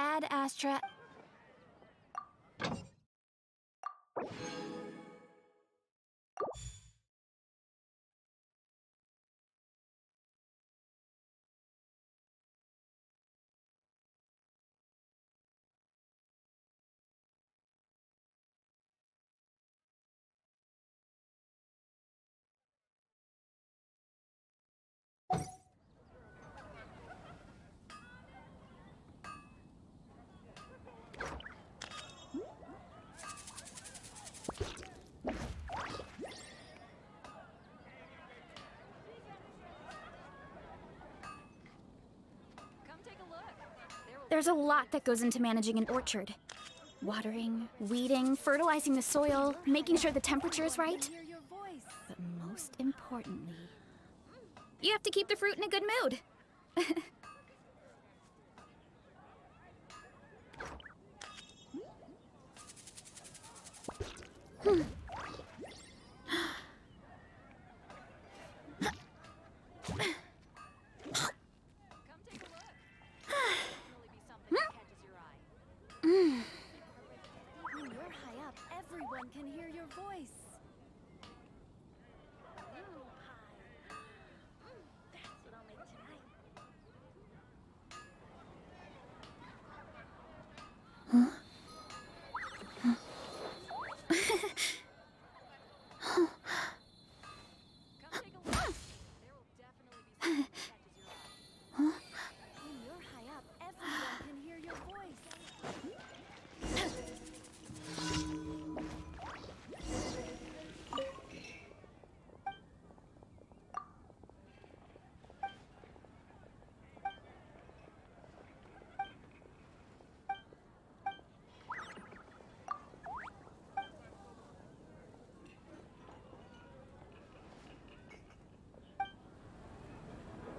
Ad Astra. There's a lot that goes into managing an orchard. Watering, weeding, fertilizing the soil, making sure the temperature is right. But most importantly, you have to keep the fruit in a good mood. When you're high up, everyone can hear your voice. Ooh, pie. That's what I'll make tonight. Come take a look. There will definitely be something that catches your eye. When you're high up, everyone can hear your voice.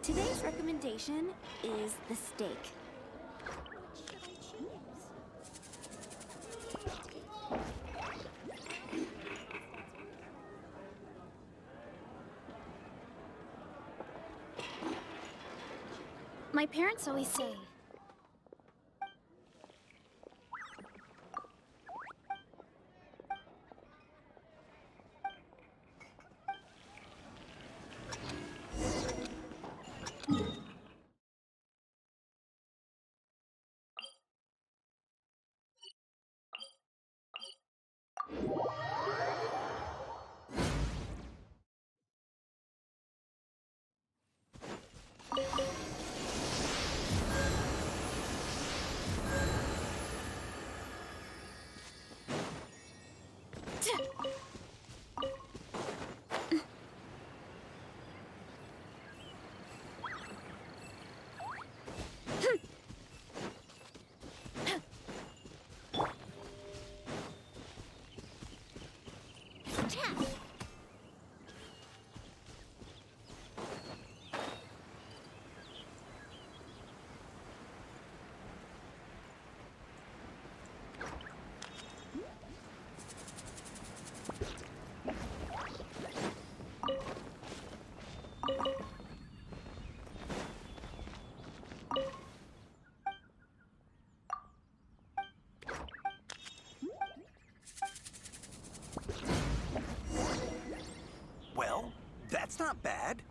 Today's recommendation is the steak. What should I choose? My parents always say, Well, that's not bad.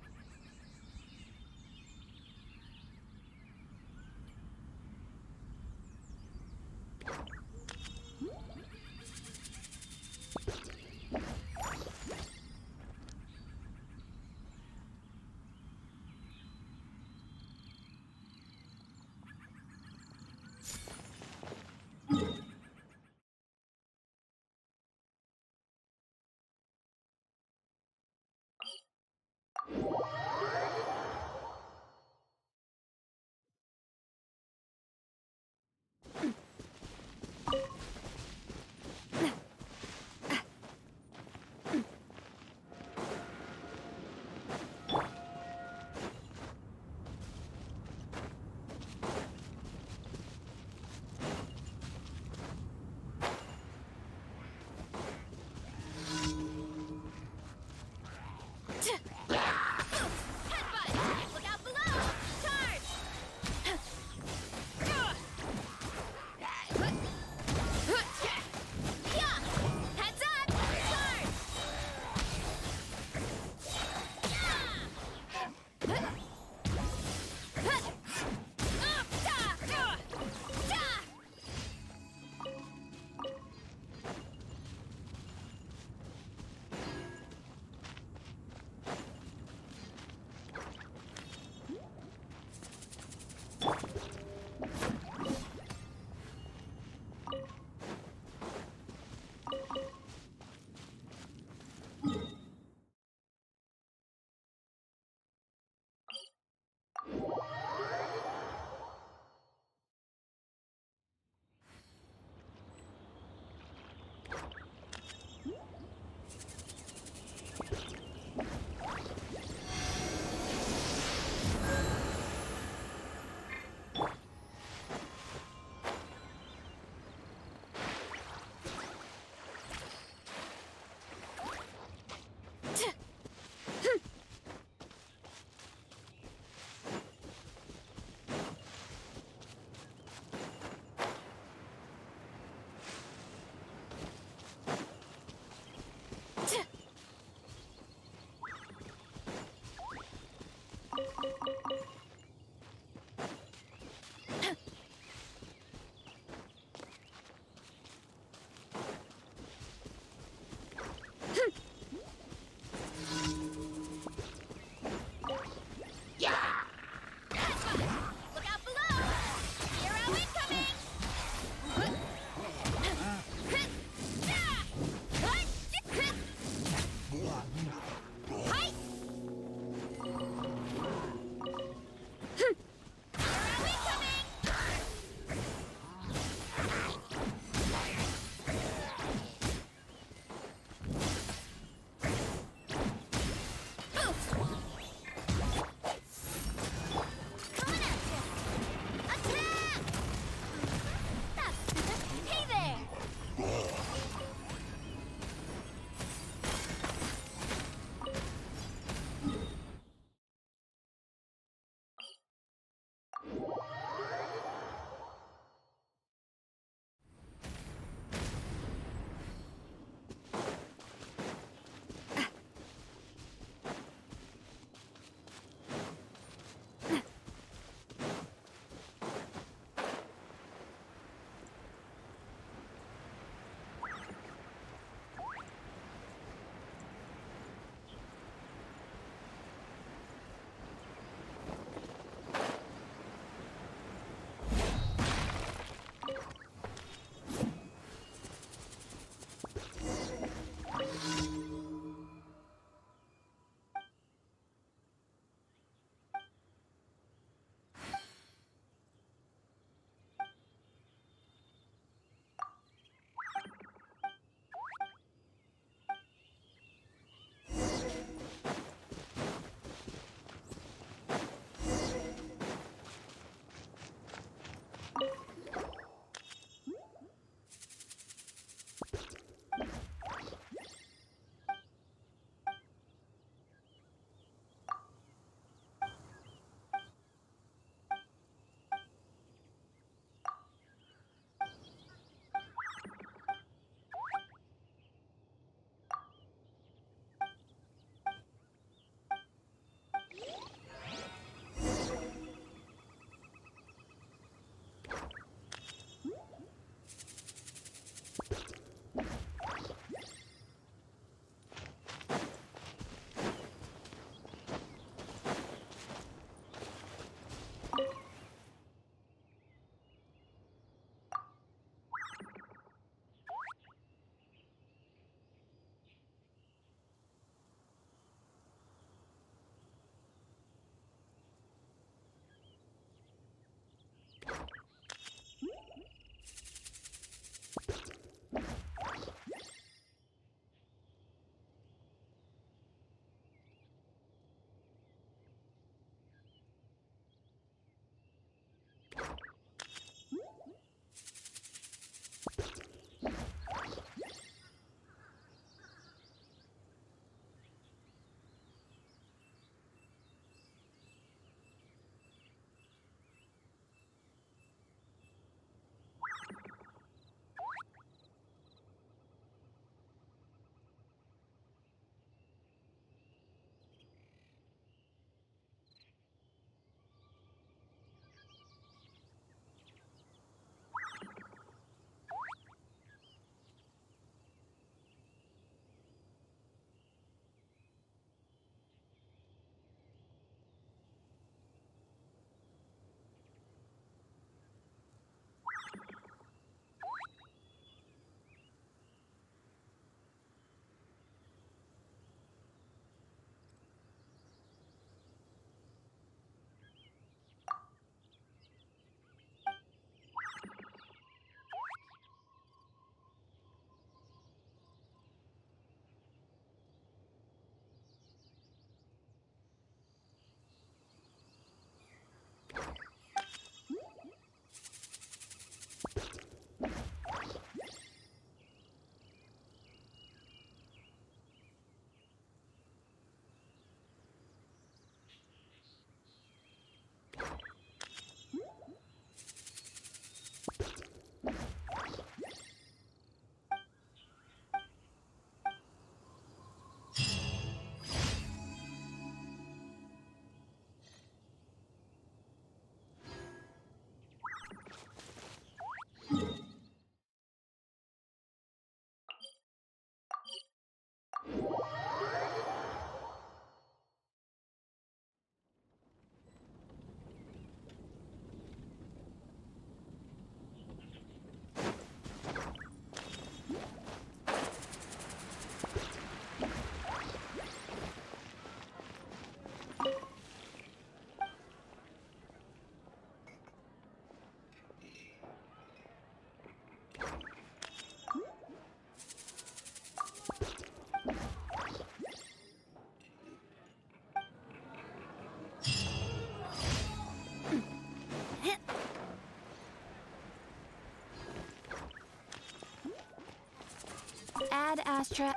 last try.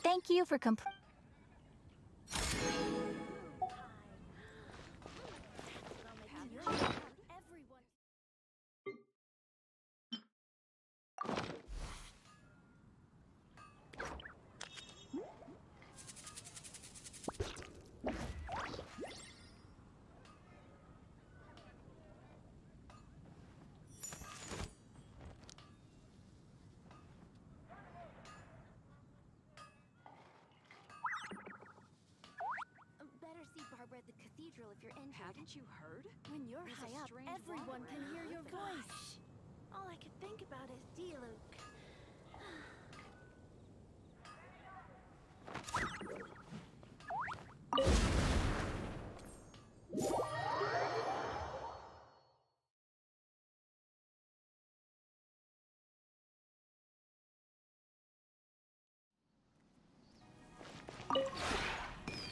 Thank you for Everyone. Better see Barbara at the cathedral if you're injured. Haven't you heard? When you're There's a high up, strange everyone water can around. hear your Gosh. voice. All I could think about is Diluc.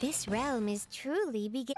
This realm is truly begin.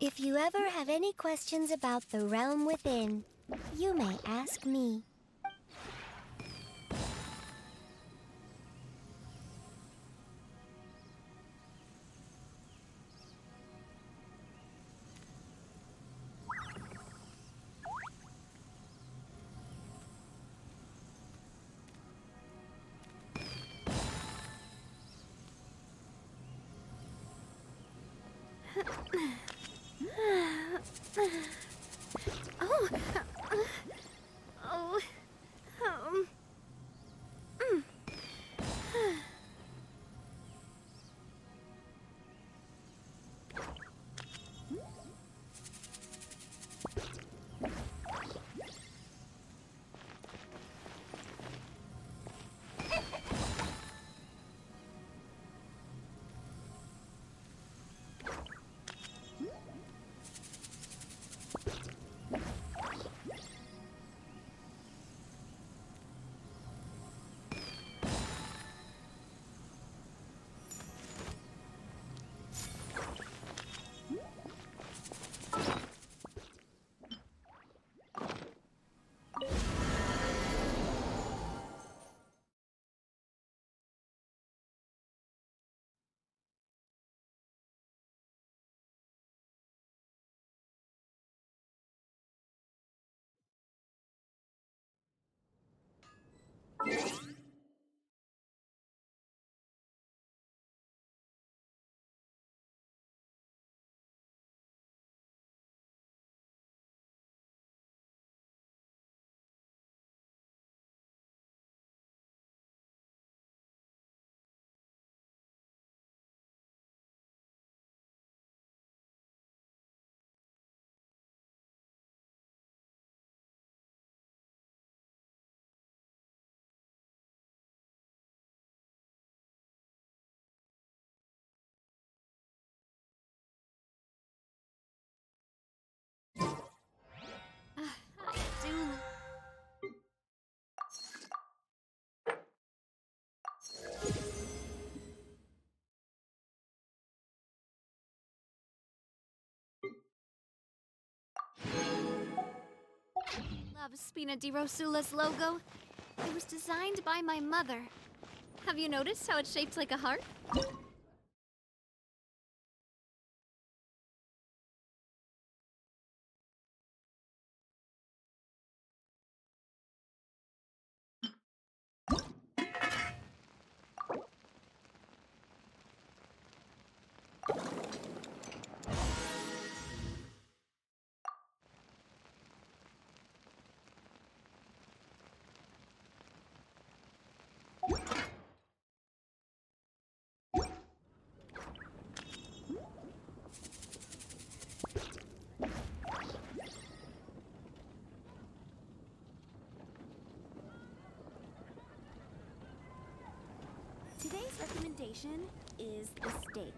If you ever have any questions about the realm within, you may ask me. Oh. Oh. I do. Love Spina di Rosula's logo. It was designed by my mother. Have you noticed how it's shaped like a heart? Today's recommendation is the steak.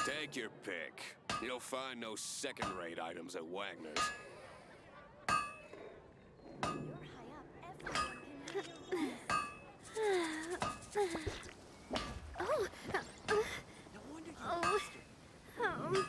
Take your pick. You'll find no second-rate items at Wagner's. You're high up. Everyone can hear your voice. Oh, No wonder you oh, lost her.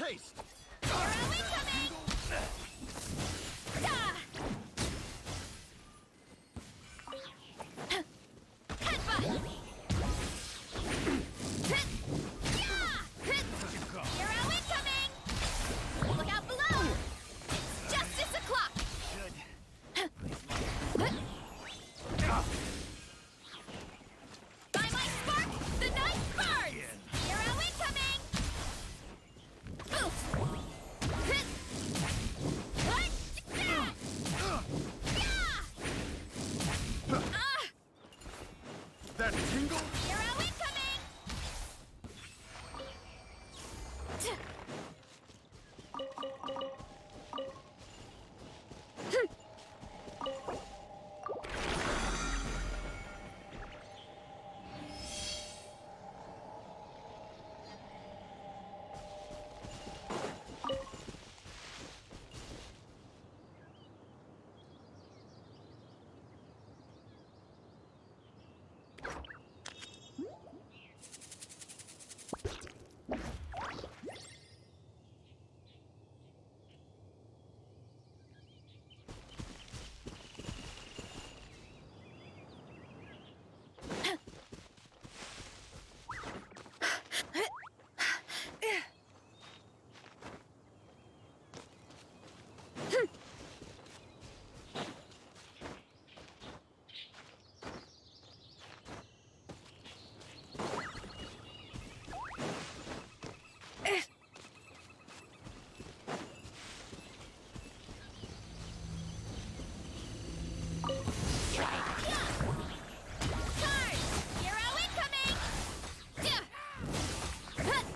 taste. Hero incoming! Ah! Headbutt! Yeah! Hero incoming! Look out below! It's justice o'clock! By my spark, the night burns! Hero incoming! Boost! That tingle? Hero incoming! Charge! Hero incoming! Headbutt!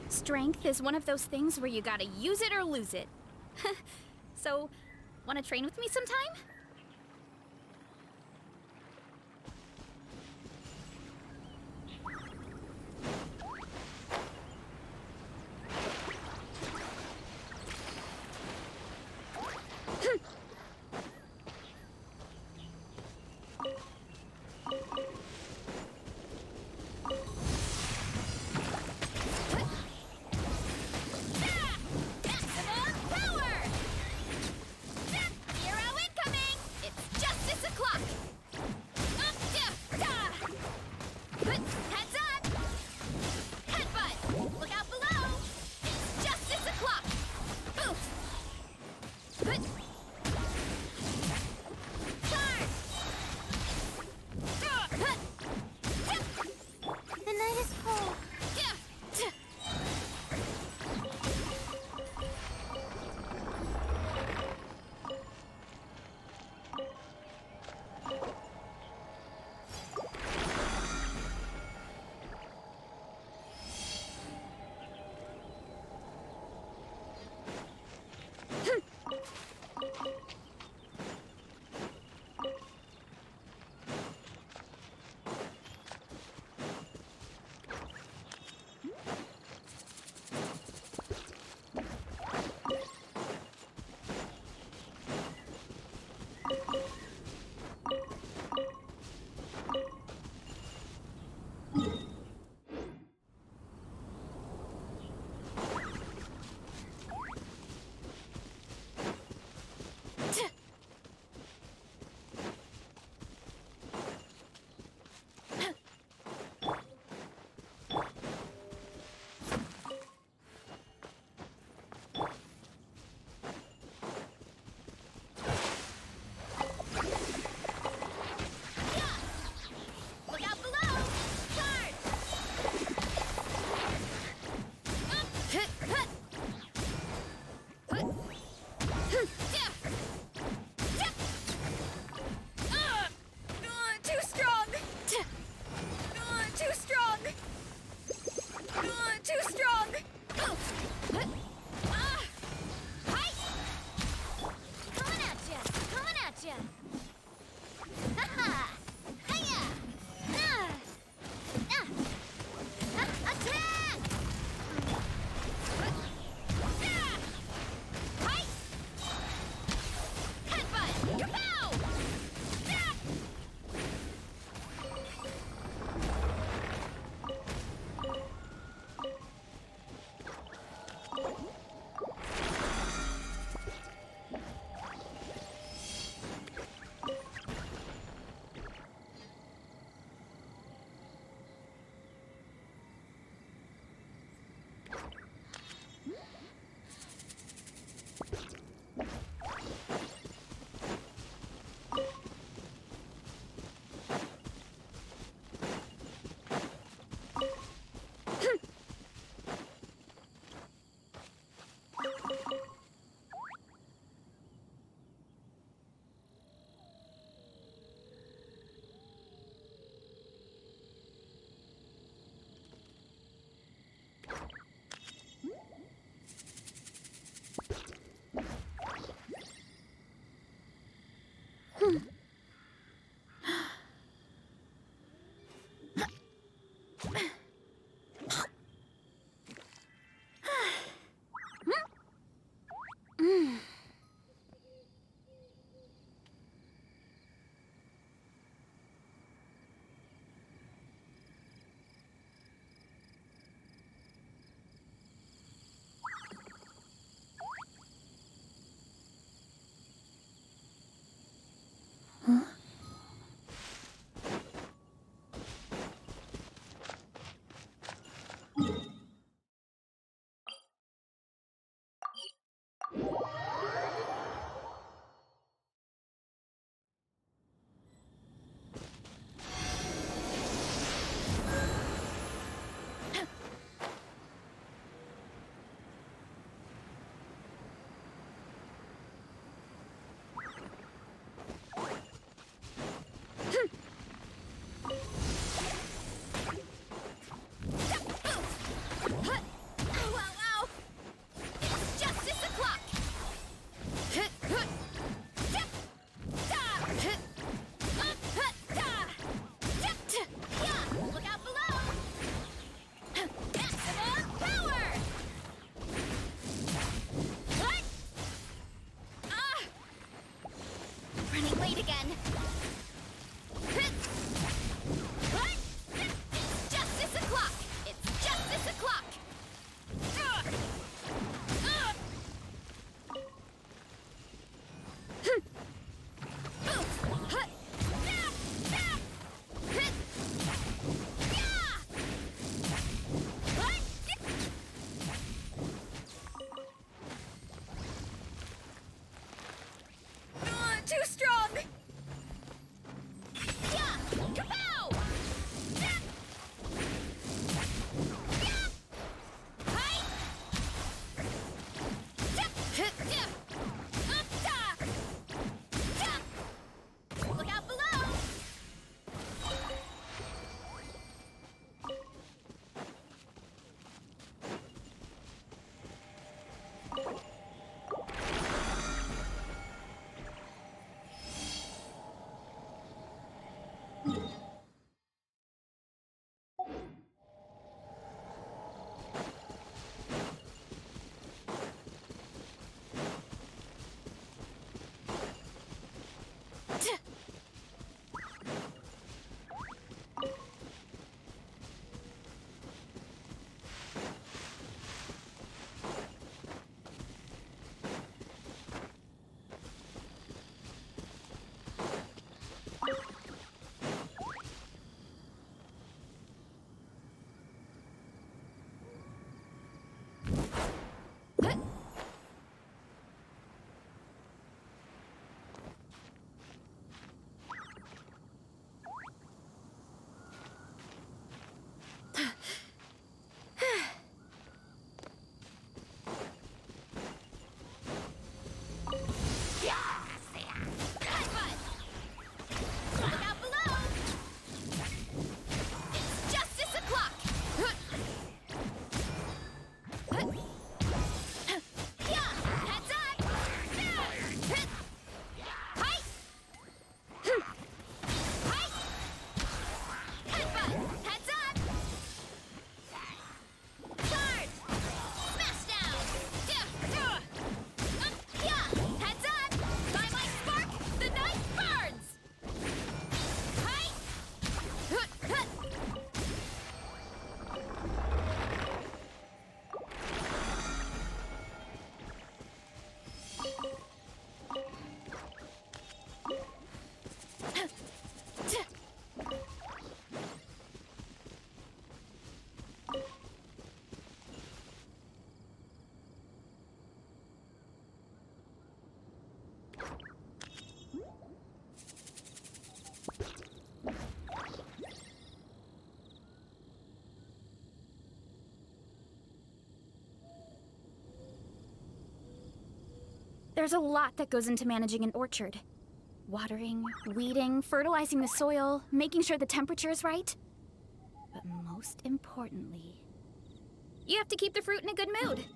Strength is one of those things where you gotta use it or lose it. So, wanna train with me sometime? Maximum power! Hero incoming! Running late again. It's justice o'clock! It's justice o'clock! Too strong! Yeah! Kapow! Yeah! Yeah! Hi! Look out below! There's a lot that goes into managing an orchard. Watering, weeding, fertilizing the soil, making sure the temperature is right. But most importantly, you have to keep the fruit in a good mood.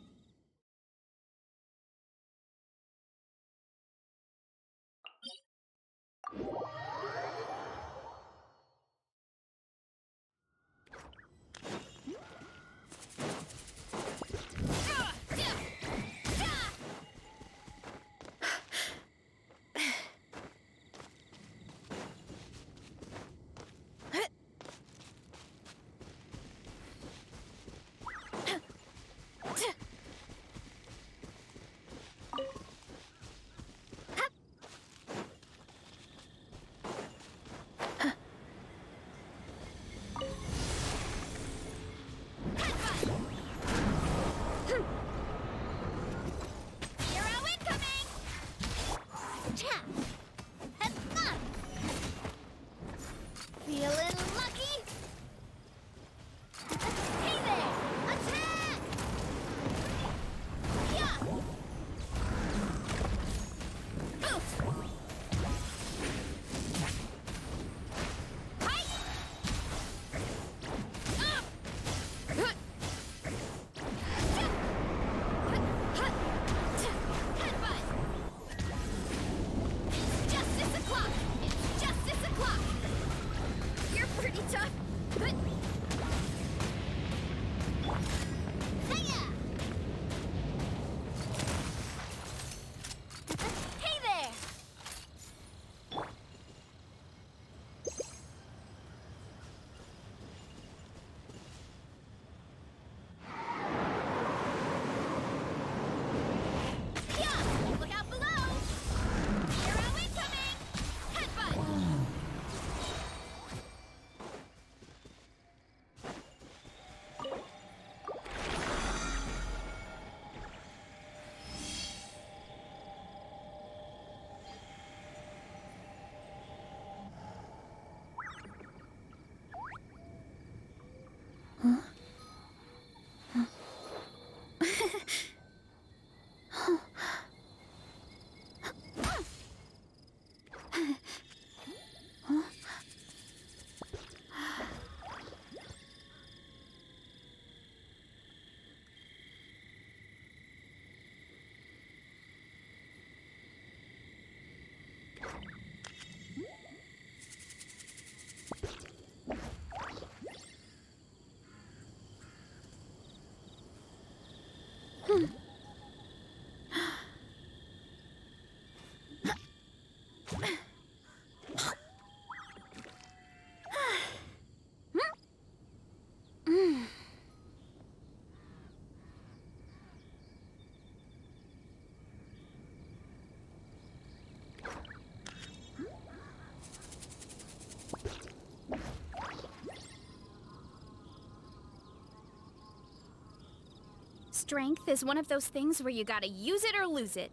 strength is one of those things where you gotta use it or lose it.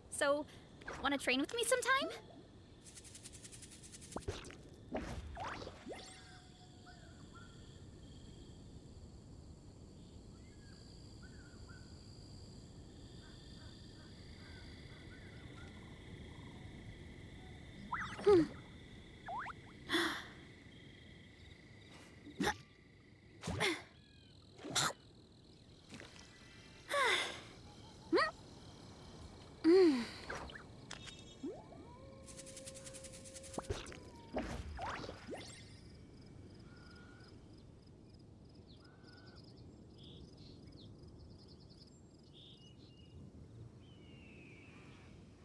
So, wanna train with me sometime?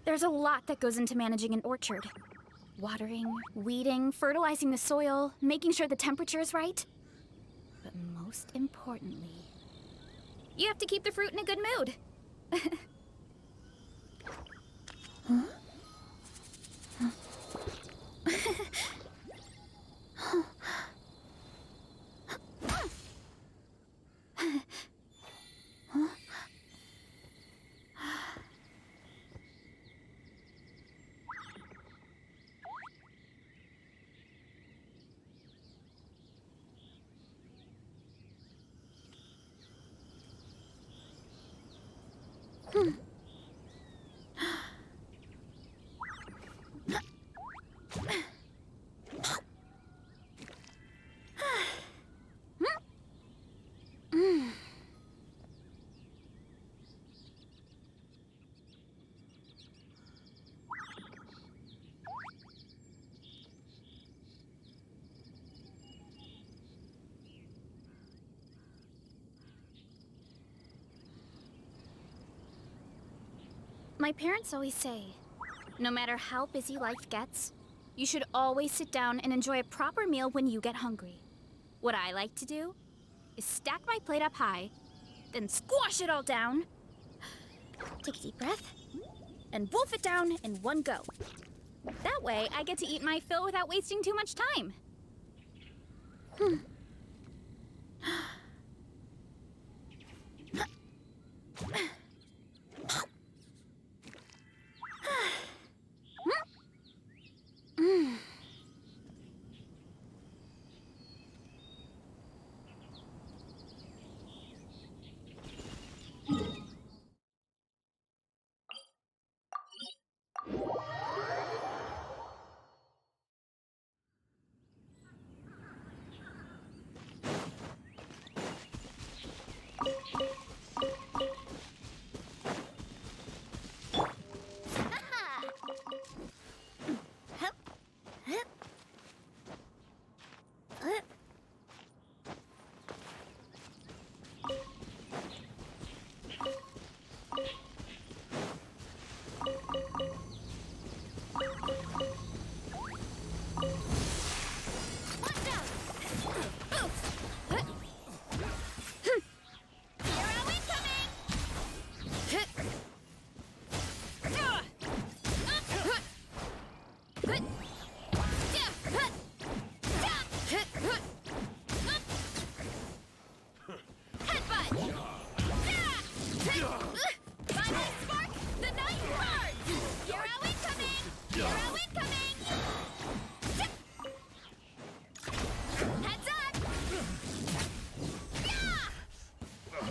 There's a lot that goes into managing an orchard. Watering, weeding, fertilizing the soil, making sure the temperature is right. But most importantly, you have to keep the fruit in a good mood. My parents always say, no matter how busy life gets, you should always sit down and enjoy a proper meal when you get hungry. What I like to do is stack my plate up high, then squash it all down, take a deep breath, and wolf it down in one go. That way, I get to eat my fill without wasting too much time.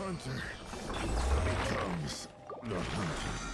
Hunter becomes the hunter.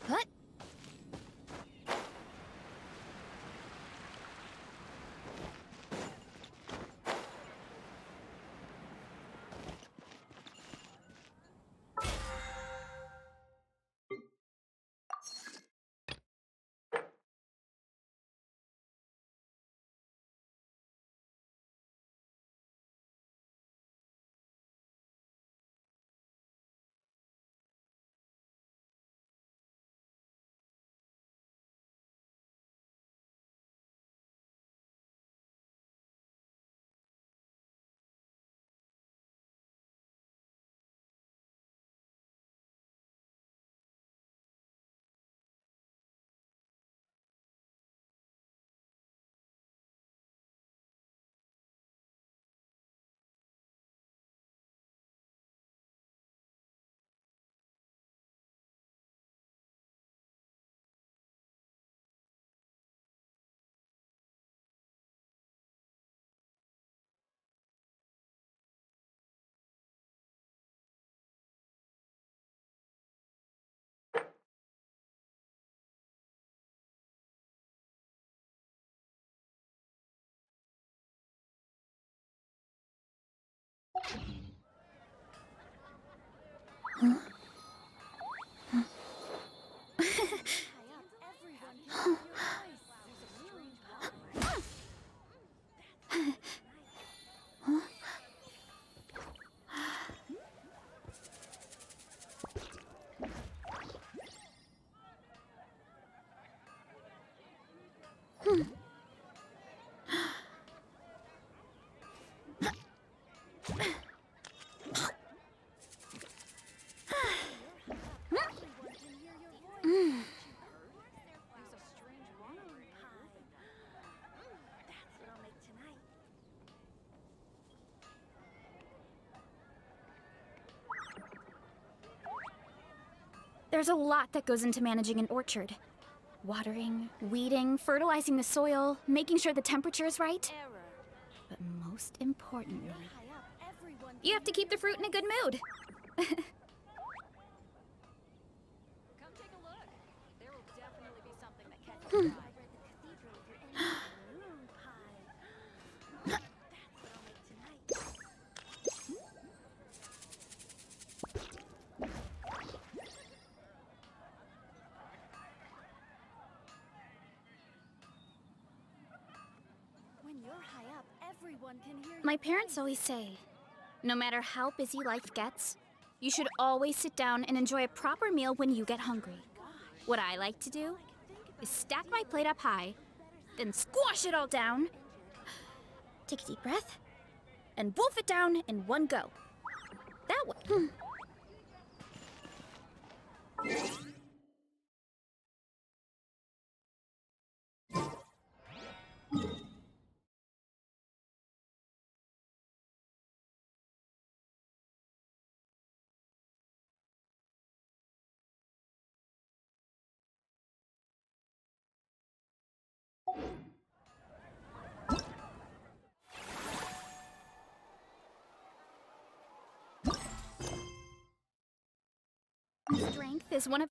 What? There's a lot that goes into managing an orchard. Watering, weeding, fertilizing the soil, making sure the temperature is right. But most importantly, you have to keep the fruit in a good mood. Come take a look. There will definitely be something that catches your eye. When you're high up, everyone can hear My parents always say, no matter how busy life gets, you should always sit down and enjoy a proper meal when you get hungry. What I like to do is stack my plate up high, then squash it all down, take a deep breath, and wolf it down in one go. That way. Strength is one of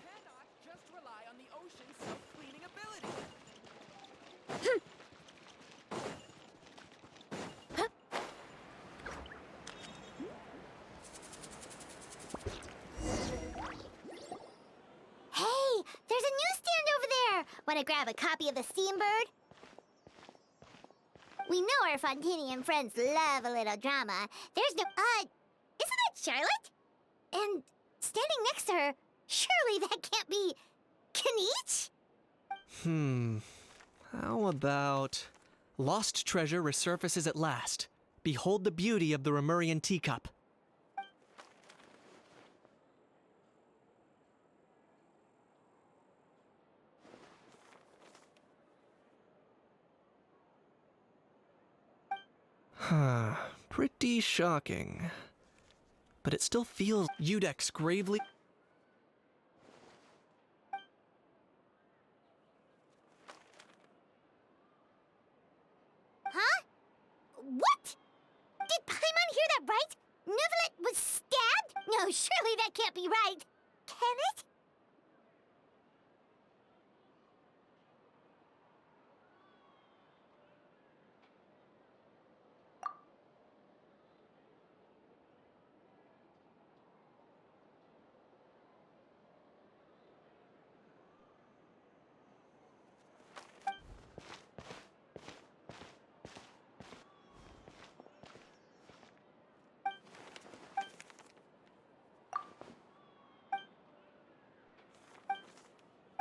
Cannot just rely on the ocean's self-cleaning ability. Hey, there's a newsstand over there. Want to grab a copy of The Steambird? We know our Fontanian friends love a little drama. There's no... isn't that Charlotte? And standing next to her, surely that can't be... Kaniche? How about... Lost treasure resurfaces at last. Behold the beauty of the Remurian teacup. Pretty shocking. But it still feels... Udex gravely... Huh? What? Did Paimon hear that right? Nevelet was stabbed? No, surely that can't be right. Can it?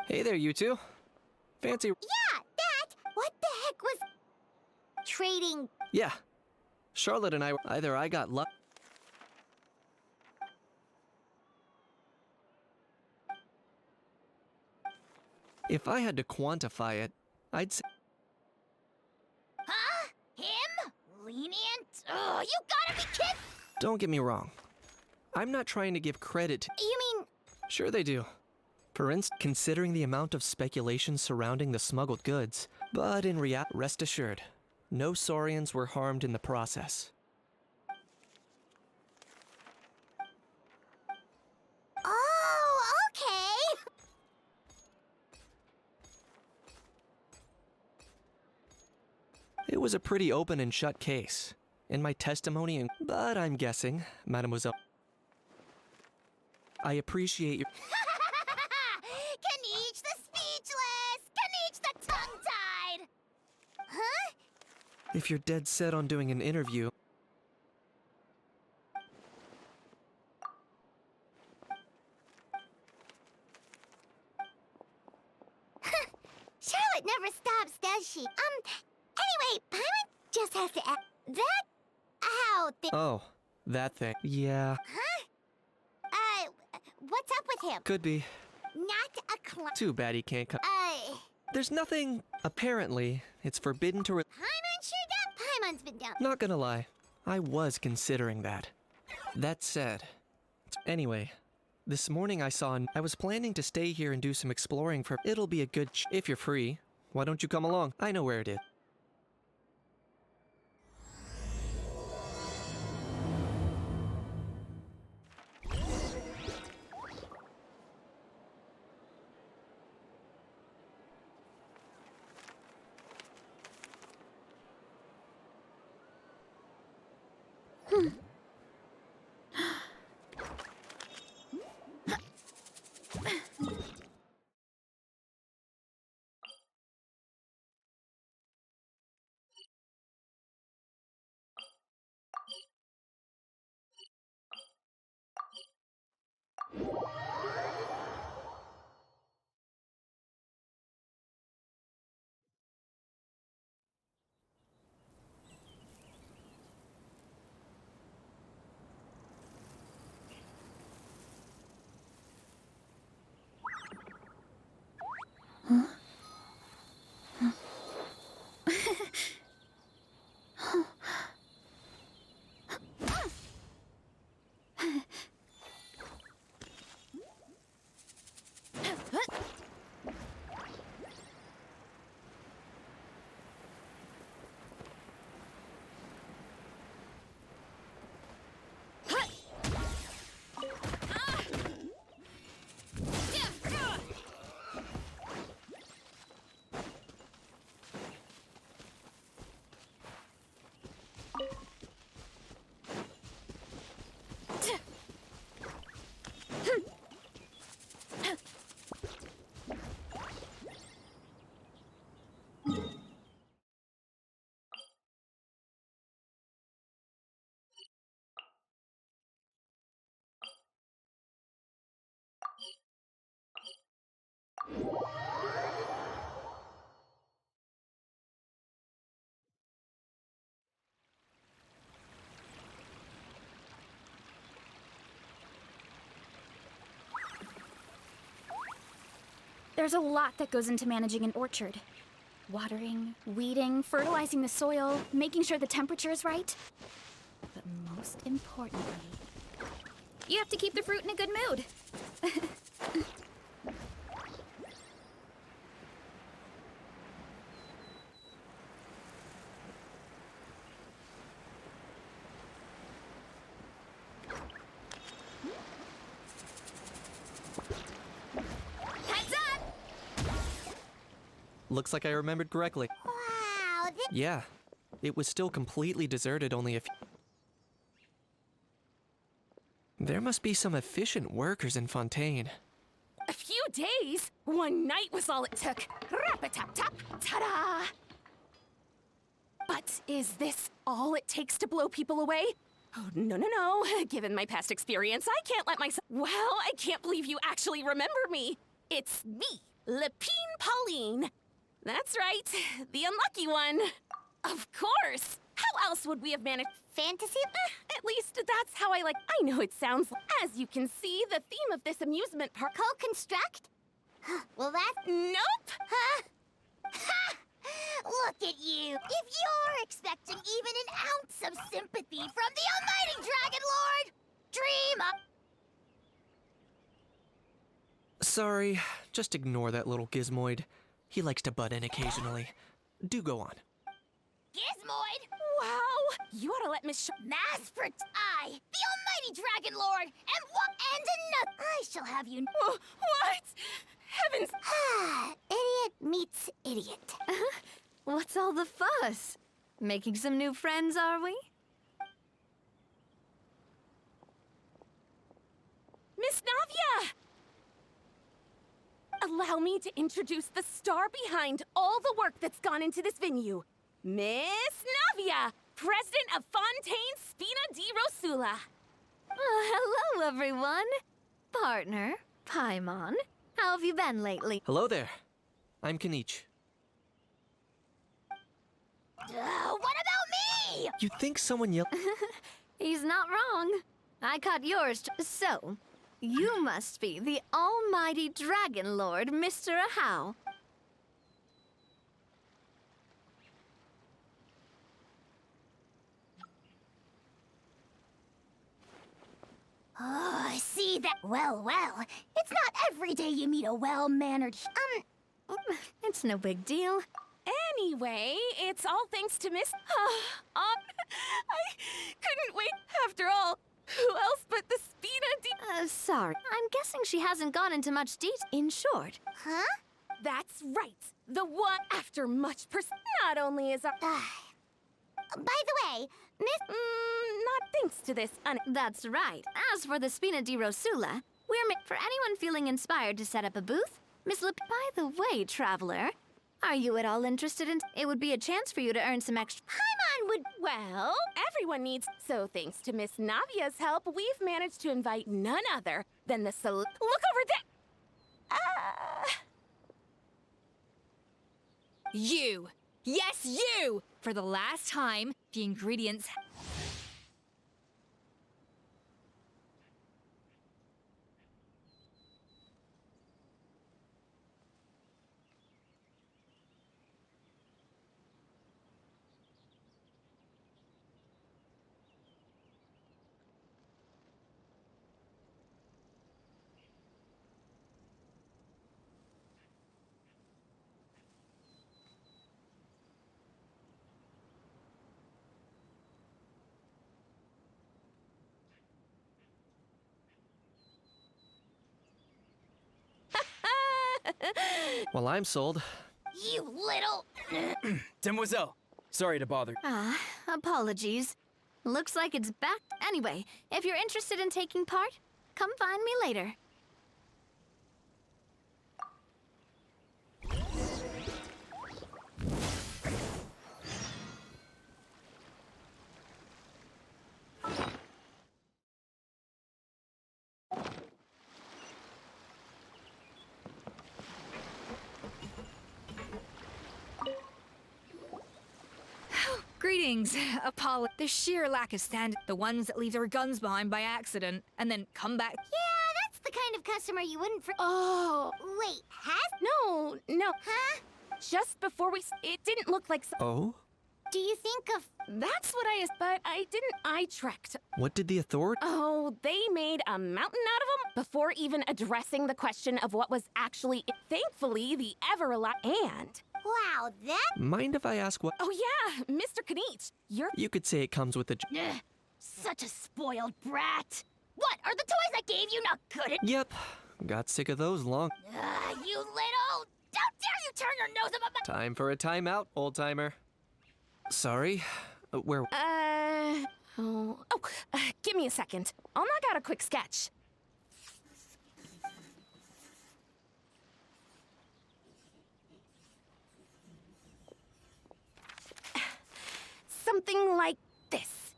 Hey there, you two. Fancy... Yeah, that! What the heck was... Trading... Yeah. Charlotte and I were... Either I got luck... If I had to quantify it, I'd say... Huh? Him? Lenient? Oh, you gotta be kidding! Don't get me wrong. I'm not trying to give credit to... You mean... Sure they do. For instance, considering the amount of speculation surrounding the smuggled goods. But in reality, rest assured, no Saurians were harmed in the process. Oh, okay! It was a pretty open and shut case. In my testimony, but I'm guessing, Mademoiselle... I appreciate your... Kaniche the speechless! Kaniche the tongue-tied! Huh? If you're dead set on doing an interview... Charlotte never stops, does she? Anyway, Paimon just has to ask... That... How... Oh, that thing. Yeah, What's up with him? could be. Not a clown. Too bad he can't come. There's nothing... Apparently, it's forbidden to... Paimon sure that Paimon's been down. Not gonna lie, I was considering that. That said... Anyway, this morning I saw... I was planning to stay here and do some exploring for... It'll be a good... If you're free, why don't you come along? I know where it is. There's a lot that goes into managing an orchard. Watering, weeding, fertilizing the soil, making sure the temperature is right. But most importantly, you have to keep the fruit in a good mood. Heads up! Looks like I remembered correctly. Wow, this Yeah, it was still completely deserted only a few. There must be some efficient workers in Fontaine. A few days? One night was all it took. Rap-a-tap-tap, ta-da! But is this all it takes to blow people away? Oh, no. Given my past experience, I can't let myself... Well, I can't believe you actually remember me. It's me, Lepine Pauline. That's right, the unlucky one. Of course. How else would we have managed... fantasy? At least that's how I like... I know it sounds... As you can see, the theme of this amusement park... Co-construct? Well, that's... Nope! Huh? Ha! Look at you! If you're expecting even an ounce of sympathy from the almighty Dragon Lord, dream up! Sorry, just ignore that little gizmoid. He likes to butt in occasionally. Do go on. Gizmoid! Wow! You ought to let Miss Maspert, I, the almighty Dragon Lord, and another... I shall have you... What? Heavens! Idiot meets idiot. What's all the fuss? Making some new friends, are we? Miss Navia! Allow me to introduce the star behind all the work that's gone into this venue. Miss Navia, president of Fontaine Spina di Rosula. Hello, everyone. Partner, Paimon. How have you been lately? Hello there. I'm Kanich. What about me? You'd think someone yelled. He's not wrong. I caught yours. So, you must be the almighty Dragon Lord, Mr. Ahau. Oh, I see that. Well. It's not every day you meet a well-mannered... It's no big deal. Anyway, it's all thanks to Miss... I couldn't wait. After all, who else but the Spina di... Sorry. I'm guessing she hasn't gone into much detail. In short. Huh? That's right. The one after much Not only is our... By the way, Miss... not thanks to this That's right. As for the Spina di Rosula, for anyone feeling inspired to set up a booth, Miss By the way, traveler, are you at all interested in... It would be a chance for you to earn some extra... Paimon would... Well, everyone needs... So thanks to Miss Navia's help, we've managed to invite none other than the Look over there! You! Yes, you! For the last time, the ingredients... Well, I'm sold. You little... Demoiselle, sorry to bother. Apologies. Looks like it's back. Anyway, if you're interested in taking part, come find me later. Greetings, Apollo. The sheer lack of standard. The ones that leave their guns behind by accident and then come back. Yeah, that's the kind of customer you wouldn't Oh, Wait, has? no. Huh? Just before it didn't look like. Oh? Do you think of... That's what but I didn't. I trekked. What did the authority? Oh, they made a mountain out of them before even addressing the question of what was actually. Thankfully, the ever-alive and. Wow, that... Mind if I ask what? Oh yeah, Mr. Kanich, you're. You could say it comes with the. Ugh, such a spoiled brat. What, are the toys I gave you not good? Yep. Got sick of those long. You little... How dare you turn your nose up my... Time for a timeout, old timer. Sorry. Where? Give me a second. I'll knock out a quick sketch. Something like this.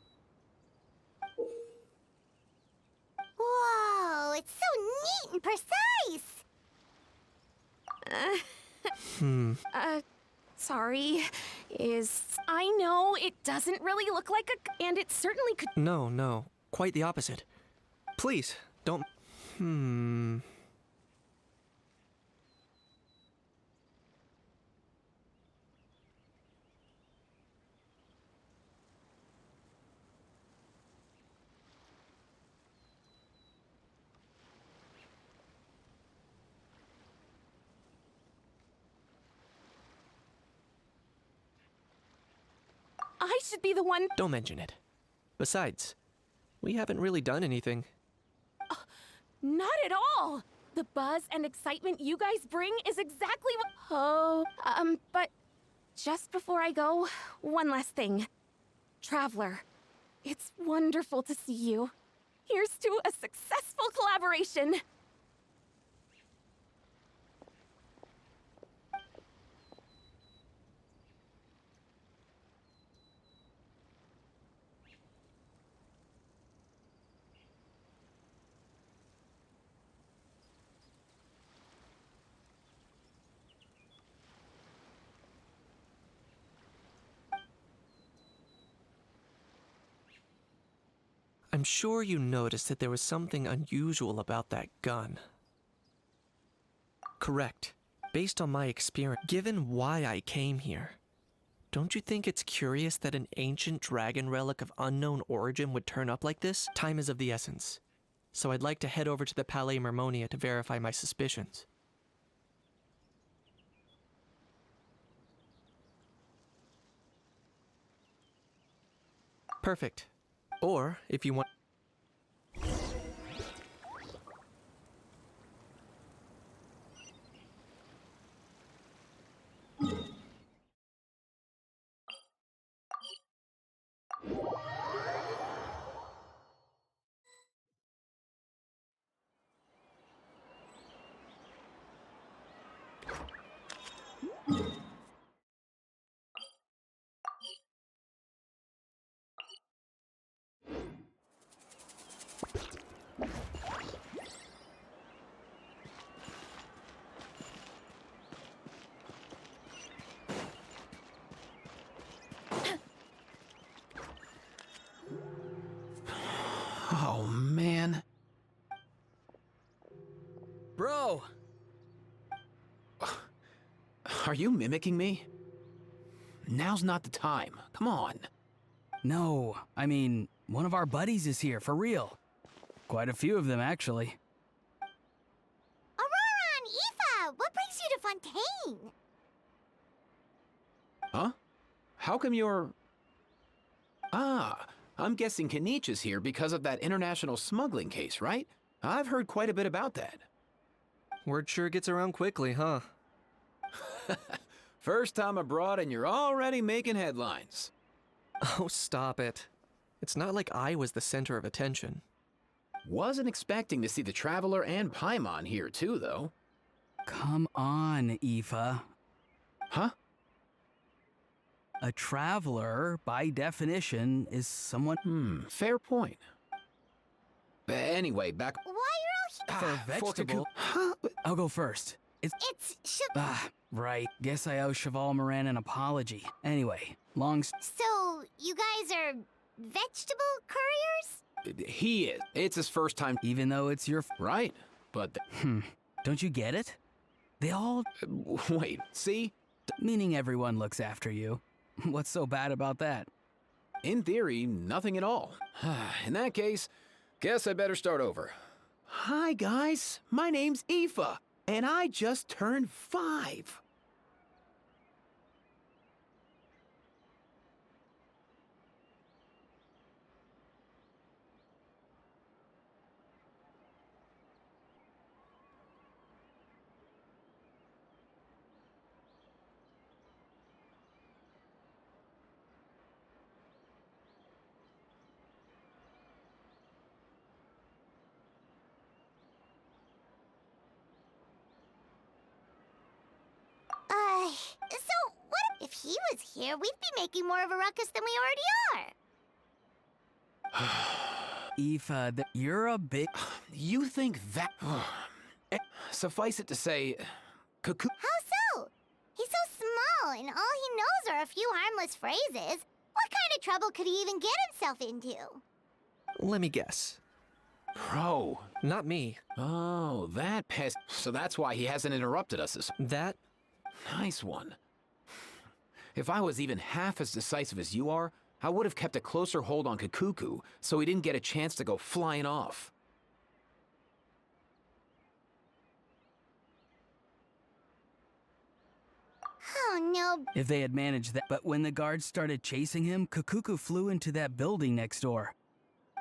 Whoa, it's so neat and precise. Sorry. I know it doesn't really look like and it certainly could. No. Quite the opposite. Please, don't. I should be the one. Don't mention it. Besides, we haven't really done anything. Not at all. The buzz and excitement you guys bring is exactly what. But just before I go, one last thing. Traveler, it's wonderful to see you. Here's to a successful collaboration. I'm sure you noticed that there was something unusual about that gun. Correct. Based on my experience, given why I came here, don't you think it's curious that an ancient dragon relic of unknown origin would turn up like this? Time is of the essence, so I'd like to head over to the Palais Mermonia to verify my suspicions. Perfect. Or, if you want... Oh, man. Bro! Are you mimicking me? Now's not the time. Come on. No, I mean, one of our buddies is here, for real. Quite a few of them, actually. Aurora and Aoife, what brings you to Fontaine? Huh? How come you're... Ah, I'm guessing Kanich is here because of that international smuggling case, right? I've heard quite a bit about that. Word sure gets around quickly, huh? First time abroad and you're already making headlines. Oh, stop it. It's not like I was the center of attention. Wasn't expecting to see the Traveler and Paimon here too, though. Come on, Aoife. Huh? A traveler, by definition, is someone... Fair point. Anyway, back... Why you're all... For a vegetable... Huh? I'll go first. It's... Right. Guess I owe Cheval Moran an apology. Anyway, So, you guys are vegetable couriers? He is. It's his first time, Even though it's your right? But, don't you get it? They all wait, see? meaning everyone looks after you. What's so bad about that? In theory, nothing at all. In that case, guess I better start over. Hi, guys. My name's Aoife, and I just turned 5. So what if he was here, we'd be making more of a ruckus than we already are. Aoife, you're a big... You think that... Suffice it to say, cuckoo... How so? He's so small, and all he knows are a few harmless phrases. What kind of trouble could he even get himself into? Let me guess. Bro. Not me. Oh, that pest... So that's why he hasn't interrupted us this... That? Nice one. If I was even half as decisive as you are, I would have kept a closer hold on Kakuku so he didn't get a chance to go flying off. Oh, no. If they had managed that. But when the guards started chasing him, Kakuku flew into that building next door.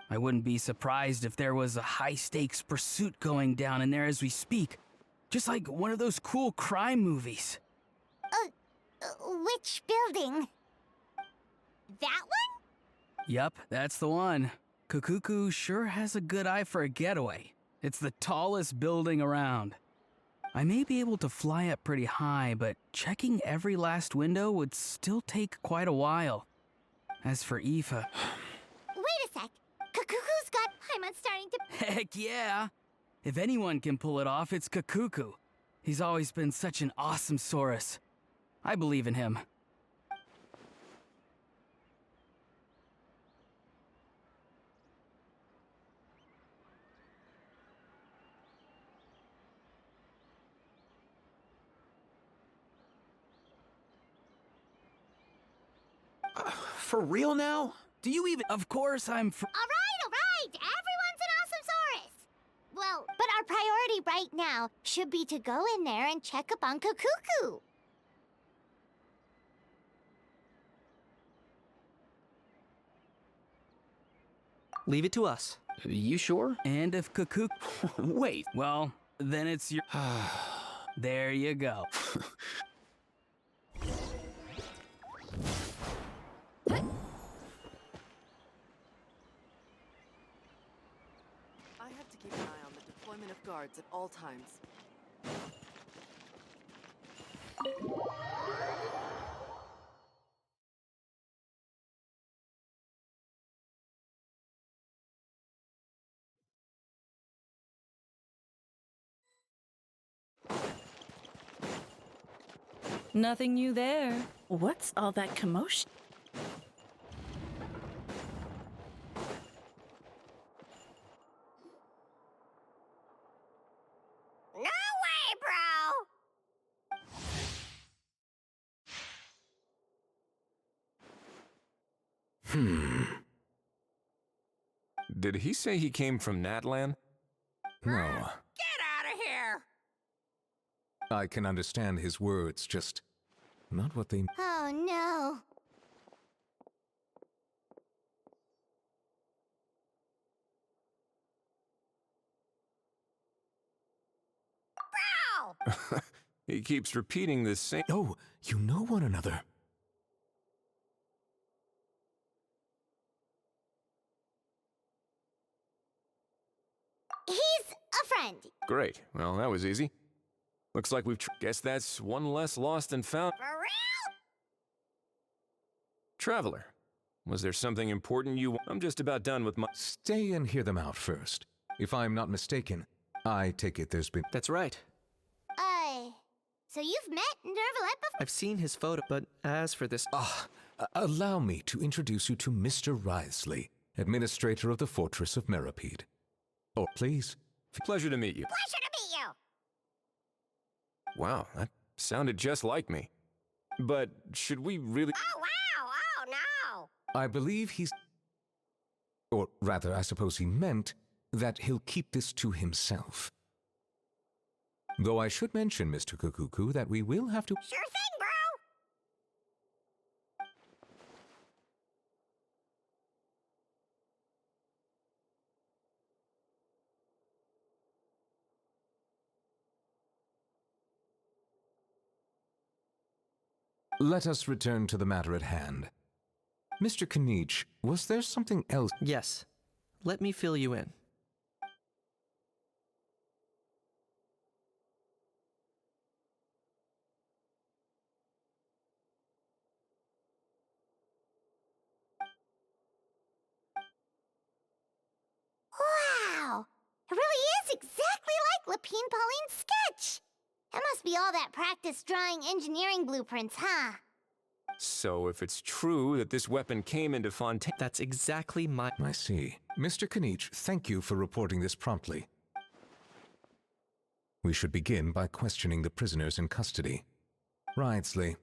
I wouldn't be surprised if there was a high-stakes pursuit going down in there as we speak. Just like one of those cool crime movies. Which building? That one? Yup, that's the one. Kakuku sure has a good eye for a getaway. It's the tallest building around. I may be able to fly up pretty high, but checking every last window would still take quite a while. As for Aoife... Wait a sec. Kakuku's got... I'm starting to... Heck yeah! If anyone can pull it off, it's Kakuku. He's always been such an awesome Saurus. I believe in him. For real now? Do you even... Of course I'm All right. Everyone's an awesome Saurus. Well, but our priority right now should be to go in there and check up on Kakuku. Leave it to us. You sure? And if Kakuku... Wait. Well, then it's your... There you go. I have to keep an eye on the deployment of guards at all times. Nothing new there. What's all that commotion? No way, bro! Did he say he came from Natlan? No. Get out of here! I can understand his words, just not what they... Oh, no. Bro! He keeps repeating the same... Oh, you know one another. He's a friend. Great. Well, that was easy. Looks like we've... Guess that's one less lost and found. For real? Traveler, was there something important you... I'm just about done with my... Stay and hear them out first. If I'm not mistaken, I take it there's been... That's right. So you've met Nervalet before? I've seen his photo, but as for this... Allow me to introduce you to Mr. Wriothesley, administrator of the Fortress of Meripede. Oh, please. Pleasure to meet you. Pleasure to meet you. Wow, that sounded just like me. But should we really... Oh, wow. Oh, no. I believe he's... Or rather, I suppose he meant that he'll keep this to himself. Though I should mention, Mr. Kukuku, that we will have to... Sure thing, bro. Let us return to the matter at hand. Mr. Kanich, was there something else? Yes. Let me fill you in. Wow. It really is exactly like Lapine Pauline's sketch. That must be all that practice drawing engineering blueprints, huh? So if it's true that this weapon came into Fontaine... That's exactly my... I see. Mr. Kanich, thank you for reporting this promptly. We should begin by questioning the prisoners in custody. Wriothesley.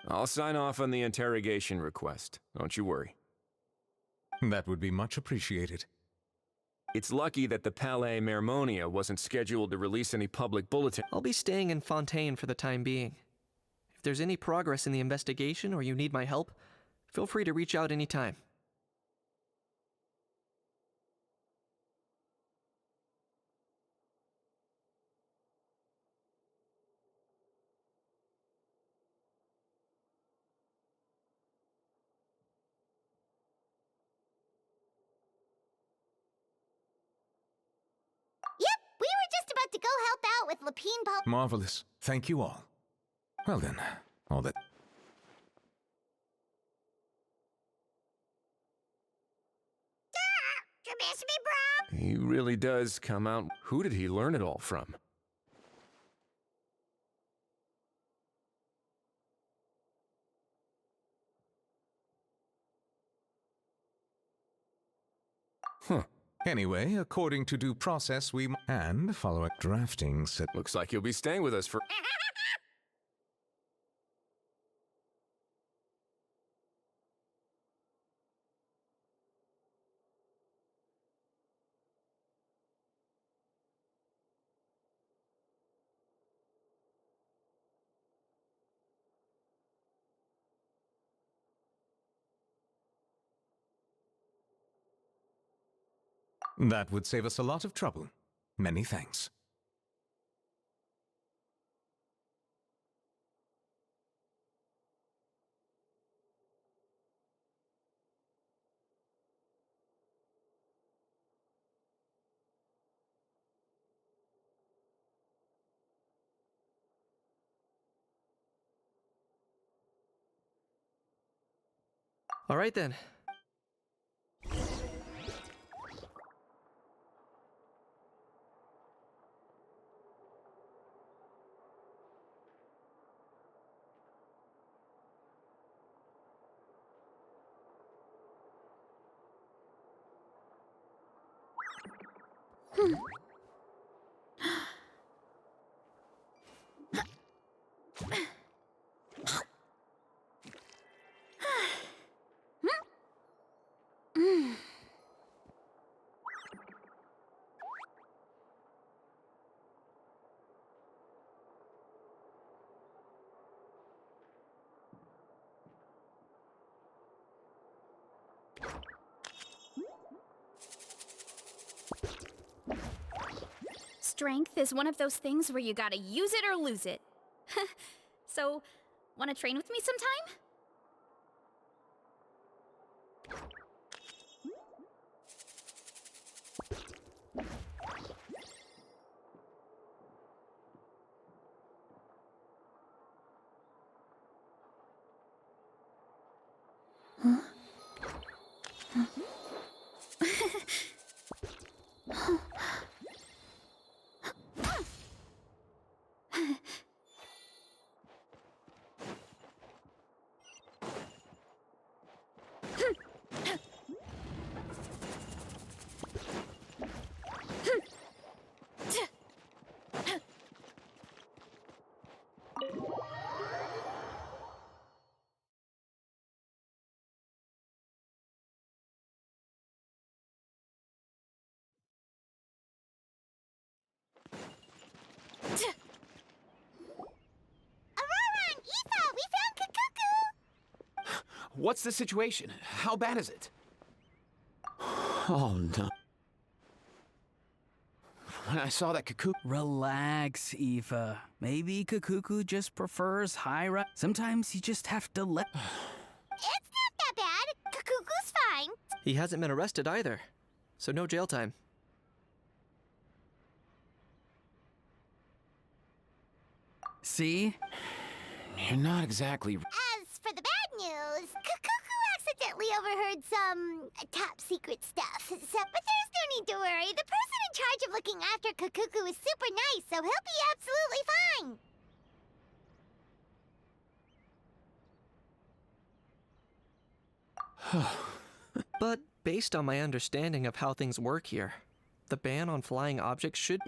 I'll sign off on the interrogation request. Don't you worry. That would be much appreciated. It's lucky that the Palais Mermonia wasn't scheduled to release any public bulletin. I'll be staying in Fontaine for the time being. If there's any progress in the investigation or you need my help, feel free to reach out anytime. We were just about to go help out with Lapine Pauline. Marvelous. Thank you all. Well then, all that... You miss me, bro? He really does come out... Who did he learn it all from? Huh. Anyway, according to due process, we... And, following drafting set... Looks like you'll be staying with us for... That would save us a lot of trouble. Many thanks. All right then. Strength is one of those things where you gotta use it or lose it. So, wanna train with me sometime? What's the situation? How bad is it? Oh, no. When I saw that Cuckoo... Relax, Aoife. Maybe Kukuku just prefers high. Sometimes you just have to let. It's not that bad. Cuckoo's fine. He hasn't been arrested either, so no jail time. See? You're not exactly... As for the bad news, Cuckoo accidentally overheard some top secret stuff. But there's no need to worry. The person in charge of looking after Cuckoo is super nice, so he'll be absolutely fine. But based on my understanding of how things work here, the ban on flying objects should...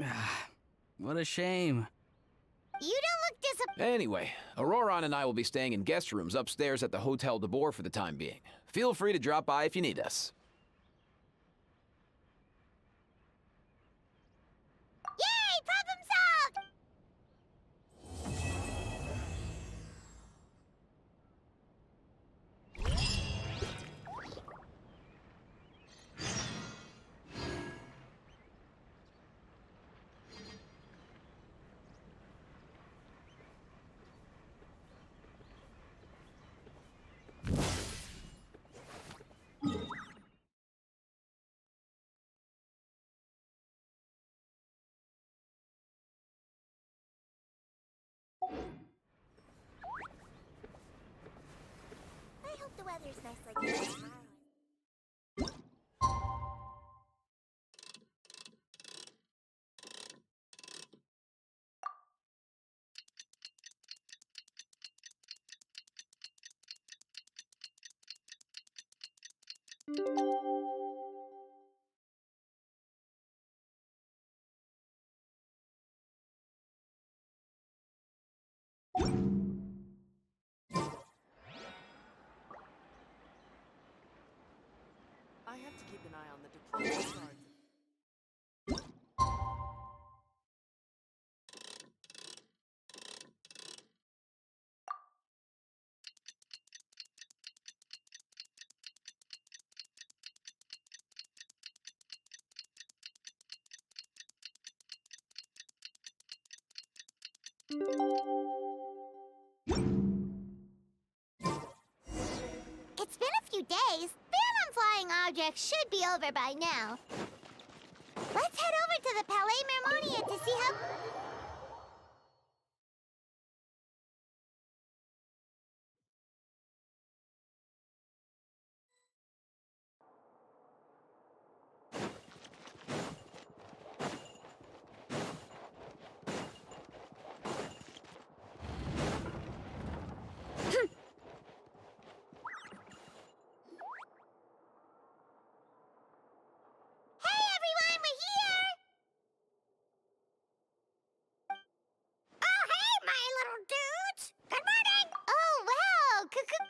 What a shame. You don't look disappointed. Anyway, Auroron and I will be staying in guest rooms upstairs at the Hotel de Boer for the time being. Feel free to drop by if you need us. Yay! Problem solved! I hope the weather's nice like this tomorrow. I have to keep an eye on the deployment of guards. It's been a few days. Ban on flying objects should be over by now. Let's head over to the Palais Mermonia to see how...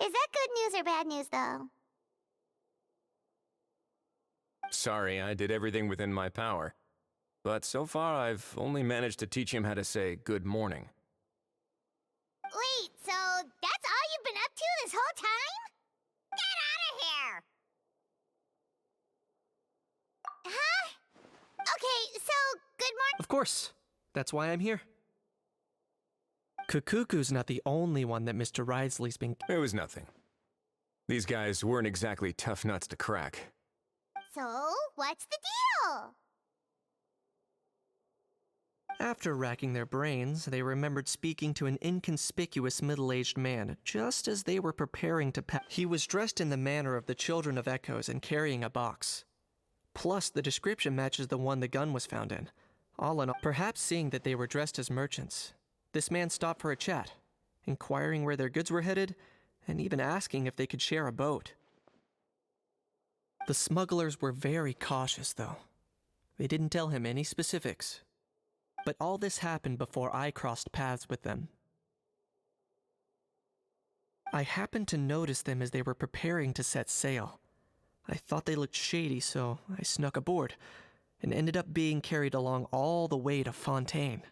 Is that good news or bad news, though? Sorry, I did everything within my power. But so far, I've only managed to teach him how to say good morning. Wait, so that's all you've been up to this whole time? Get out of here! Huh? Okay, so good morning. Of course. That's why I'm here. Kukuku's not the only one that Mr. Risley's been... It was nothing. These guys weren't exactly tough nuts to crack. So, what's the deal? After racking their brains, they remembered speaking to an inconspicuous middle-aged man just as they were preparing to pack. He was dressed in the manner of the Children of Echoes and carrying a box. Plus, the description matches the one the gun was found in. All in all, perhaps seeing that they were dressed as merchants, this man stopped for a chat, inquiring where their goods were headed, and even asking if they could share a boat. The smugglers were very cautious, though. They didn't tell him any specifics. But all this happened before I crossed paths with them. I happened to notice them as they were preparing to set sail. I thought they looked shady, so I snuck aboard, and ended up being carried along all the way to Fontaine.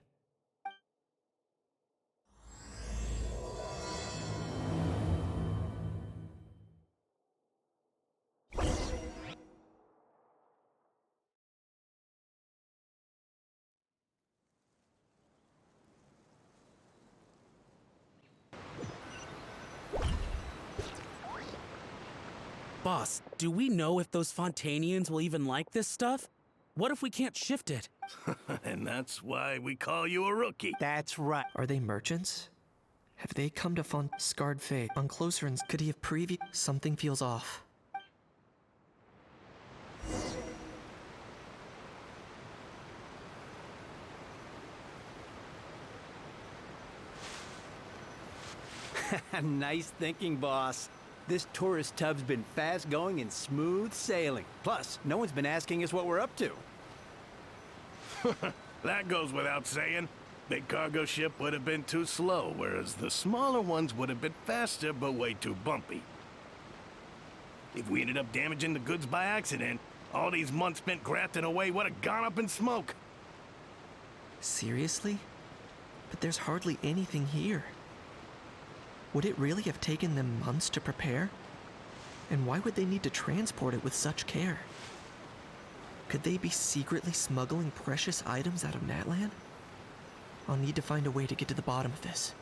Boss, do we know if those Fontanians will even like this stuff? What if we can't shift it? And that's why we call you a rookie. That's right. Are they merchants? Have they come to Scarred Fate? On closer and could he have Something feels off. Nice thinking, boss. This tourist tub's been fast-going and smooth sailing. Plus, no one's been asking us what we're up to. That goes without saying. Big cargo ship would have been too slow, whereas the smaller ones would have been faster but way too bumpy. If we ended up damaging the goods by accident, all these months spent grafting away would have gone up in smoke. Seriously? But there's hardly anything here. Would it really have taken them months to prepare? And why would they need to transport it with such care? Could they be secretly smuggling precious items out of Natlan? I'll need to find a way to get to the bottom of this.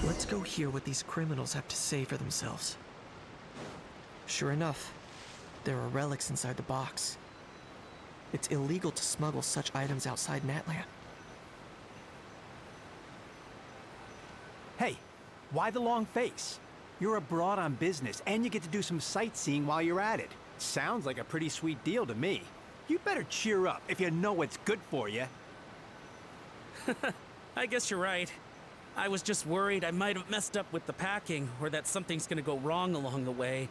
Let's go hear what these criminals have to say for themselves. Sure enough, there are relics inside the box. It's illegal to smuggle such items outside Natlan. Hey, why the long face? You're abroad on business, and you get to do some sightseeing while you're at it. Sounds like a pretty sweet deal to me. You better cheer up if you know what's good for you. I guess you're right. I was just worried I might have messed up with the packing, or that something's gonna go wrong along the way.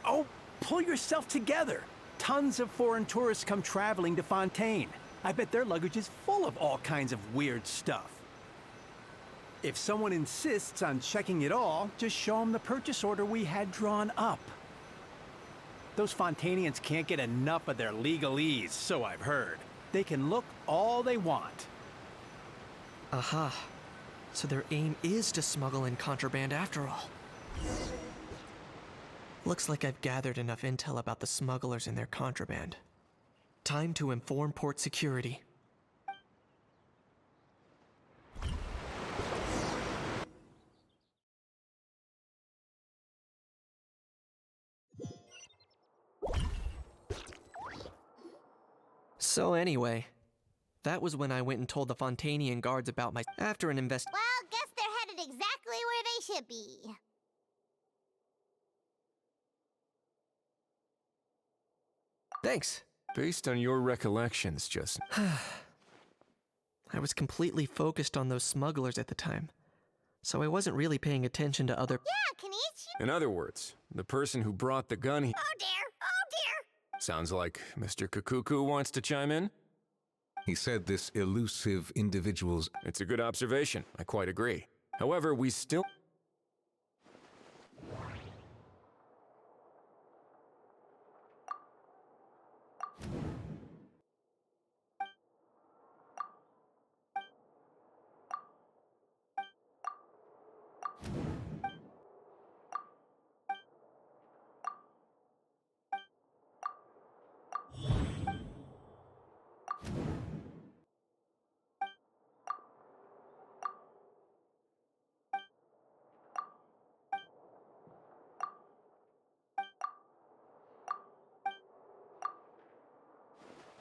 Oh, pull yourself together. Tons of foreign tourists come traveling to Fontaine. I bet their luggage is full of all kinds of weird stuff. If someone insists on checking it all, just show them the purchase order we had drawn up. Those Fontainians can't get enough of their legalese, so I've heard. They can look all they want. Aha. So their aim is to smuggle in contraband after all. Looks like I've gathered enough intel about the smugglers and their contraband. Time to inform port security. So anyway, that was when I went and told the Fontanian guards about my... After an Well, guess they're headed exactly where they should be. Thanks. Based on your recollections, just... I was completely focused on those smugglers at the time, so I wasn't really paying attention to other... Yeah, Kenichi. In other words, the person who brought the gun he... Oh dear, oh dear. Sounds like Mr. Kukuku wants to chime in? He said this elusive individual's... It's a good observation, I quite agree. However, we still...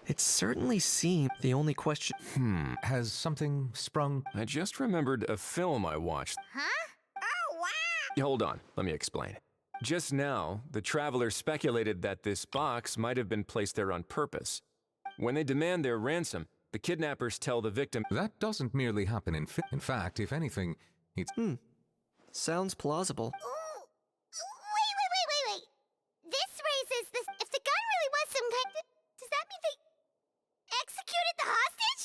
It certainly seemed the only question... Has something sprung? I just remembered a film I watched. Huh? Oh, wow. Hold on, let me explain. Just now, the traveler speculated that this box might have been placed there on purpose. When they demand their ransom, The kidnappers tell the victim. That doesn't merely happen in fact, if anything, it's... Sounds plausible. Ooh. Wait. This raises this. If the gun really was some kind of... Does that mean they executed the hostage?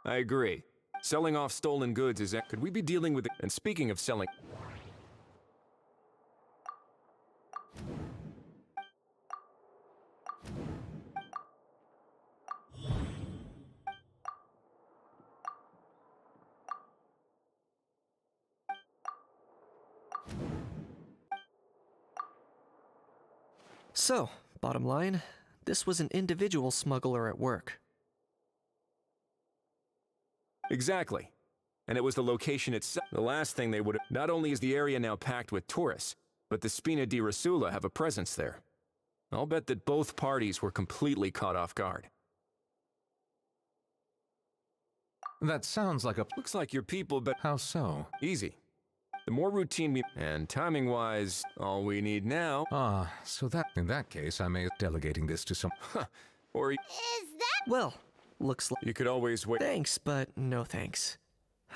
I agree. Selling off stolen goods is... Could we be dealing with it? And speaking of selling... So, bottom line, this was an individual smuggler at work. Exactly. And it was the location itself. The last thing they would have... Not only is the area now packed with tourists, but the Spina di Rosula have a presence there. I'll bet that both parties were completely caught off guard. That sounds like a... Looks like your people, but... How so? Easy. The more routine we... And timing-wise, all we need now... So that... In that case, I may... Delegating this to some... Or... Is that... Well, looks like... You could always wait... Thanks, but no thanks.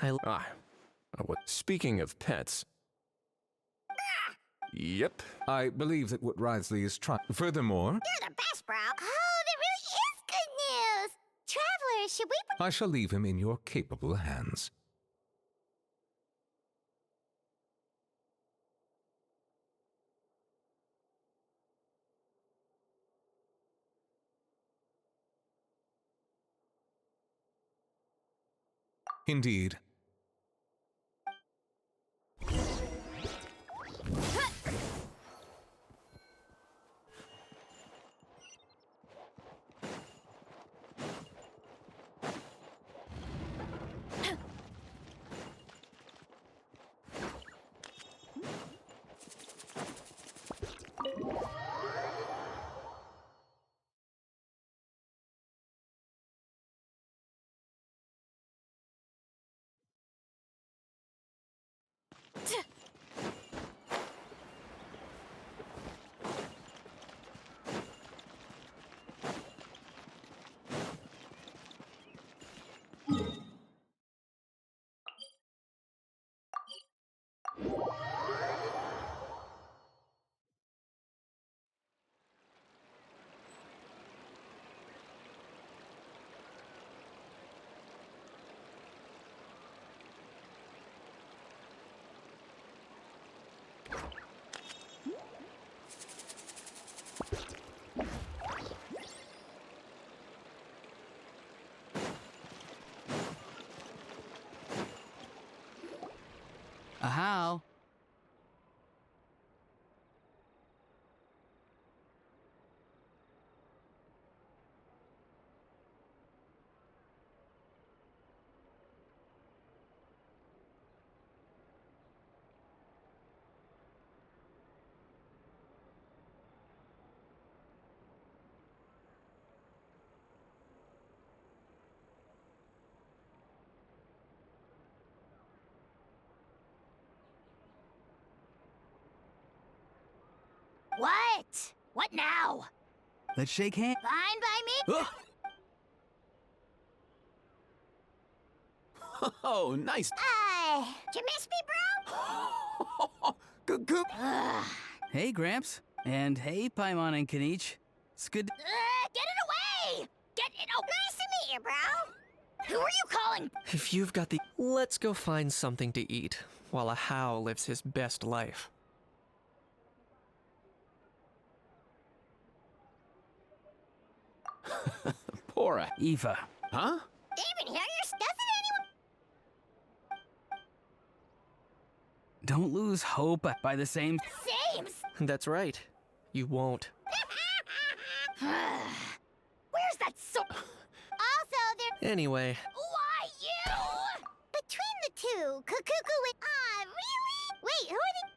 What? Speaking of pets... Yep. I believe that what Wriothesley is trying... Furthermore... You're the best, bro. Oh, that really is good news. Traveler, should we... I shall leave him in your capable hands. Indeed. How? What? What now? Let's shake hands. Fine by me? Oh, nice. Did you miss me, bro? Good. Hey, Gramps. And hey, Paimon and Kanich. It's good. Get it away! Get it away! Nice to meet you, bro. Who are you calling? If you've got the... Let's go find something to eat, while a How lives his best life. Pora. Eva. Huh? Even hear your stuff at Don't lose hope by the same... anyone? Sames! That's right. You won't. Where's that so... Also, there... Anyway, Why, you? Between the two, Kukuku and... really? Wait, who are they...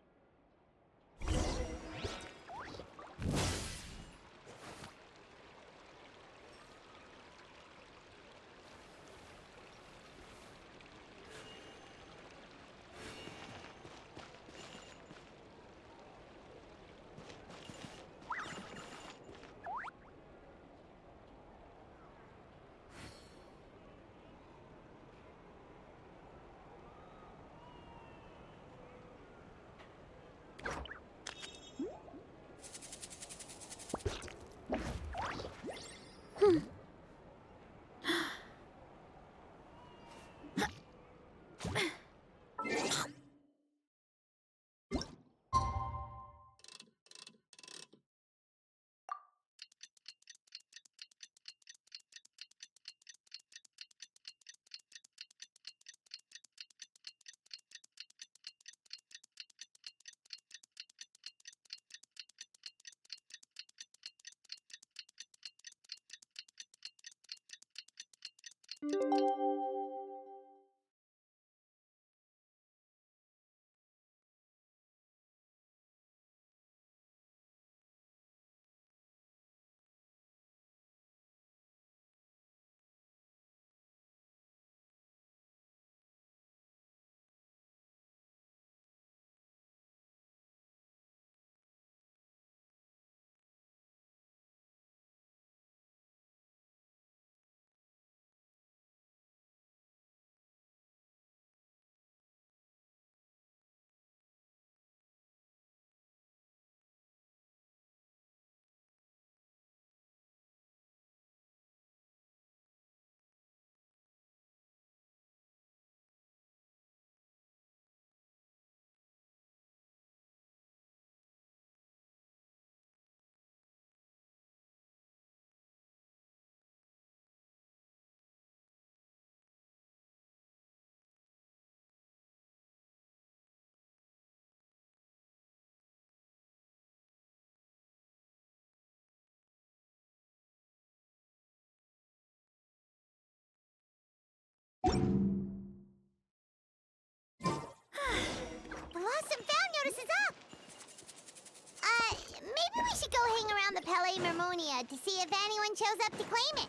Mermonia to see if anyone shows up to claim it.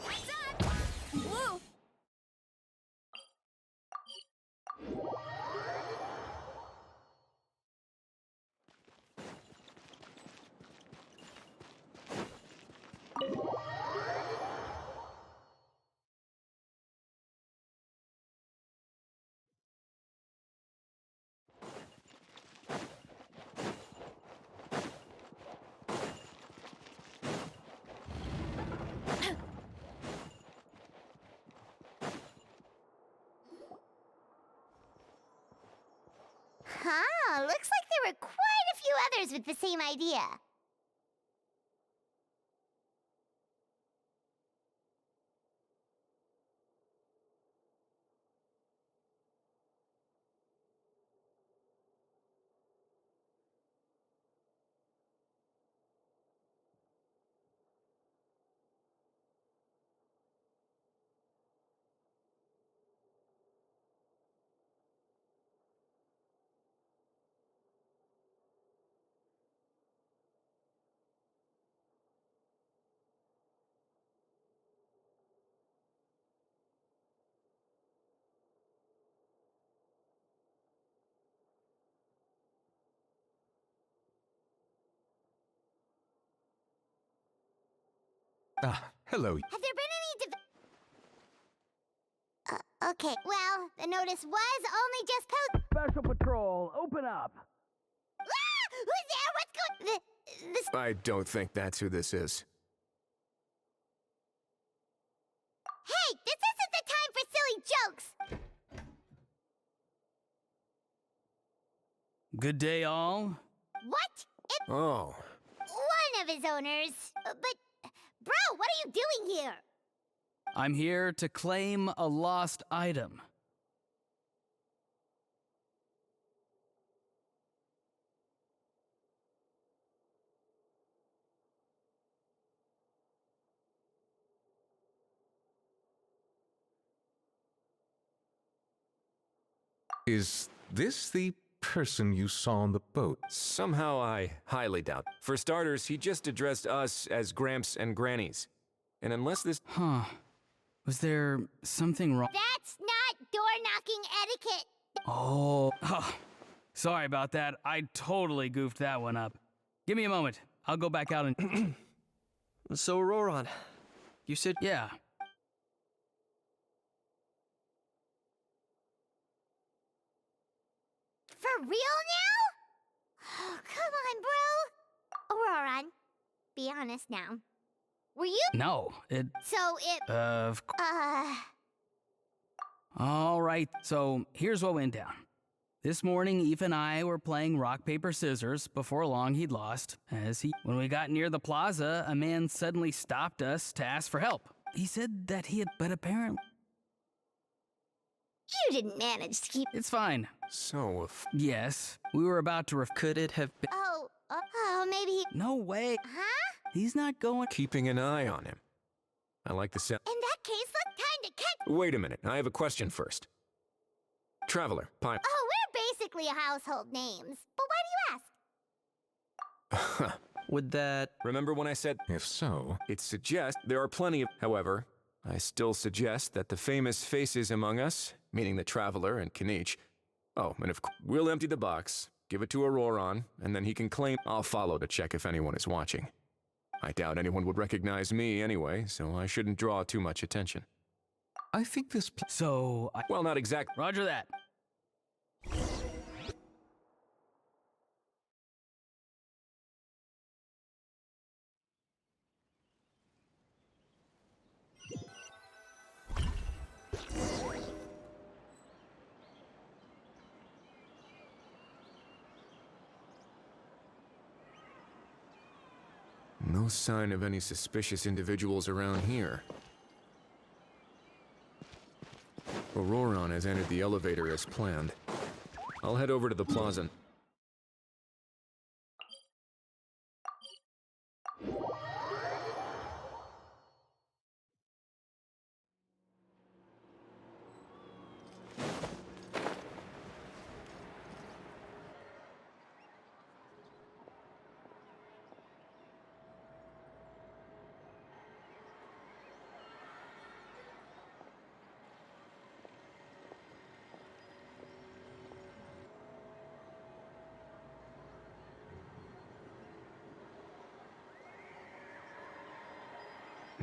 What's up? Whoa! Huh, looks like there were quite a few others with the same idea. Ah, hello. Have there been any okay, well, the notice was only just posted. Special Patrol, open up! Ah! Who's there? What's going... I don't think that's who this is. Hey, this isn't the time for silly jokes! Good day, all. What? It's Oh, one of his owners. But, bro, what are you doing here? I'm here to claim a lost item. Is this the person you saw on the boat? somehow I highly doubt. For starters, he just addressed us as Gramps and Grannies. And unless this... Huh. Was there something wrong? That's not door-knocking etiquette. Oh. Sorry about that. I totally goofed that one up. Give me a moment. I'll go back out and... So, Roran, you said... Yeah. For real now? Oh, come on, bro. Auroran, be honest now. Were you? No, it... So it... Of course. All right, so here's what went down. This morning, Eve and I were playing rock, paper, scissors. Before long, he'd lost. When we got near the plaza, a man suddenly stopped us to ask for help. He said that he had... But apparently... You didn't manage to keep... It's fine. So, Yes, we were about to Could it have been... Oh, maybe he... No way. Huh? He's not going... keeping an eye on him. I like the sound. In that case, let's time to catch... Wait a minute, I have a question first. Traveler, pipe. Oh, we're basically household names. But why do you ask? Would that... Remember when I said... If so... It suggests there are plenty of... However, I still suggest that the famous faces among us, meaning the Traveler and Kinich... Oh, and of course, we'll empty the box, give it to Auroran, and then he can claim... I'll follow to check if anyone is watching. I doubt anyone would recognize me anyway, so I shouldn't draw too much attention. I think this... So, Well, not exactly. Roger that. No sign of any suspicious individuals around here. Auroran has entered the elevator as planned. I'll head over to the plaza.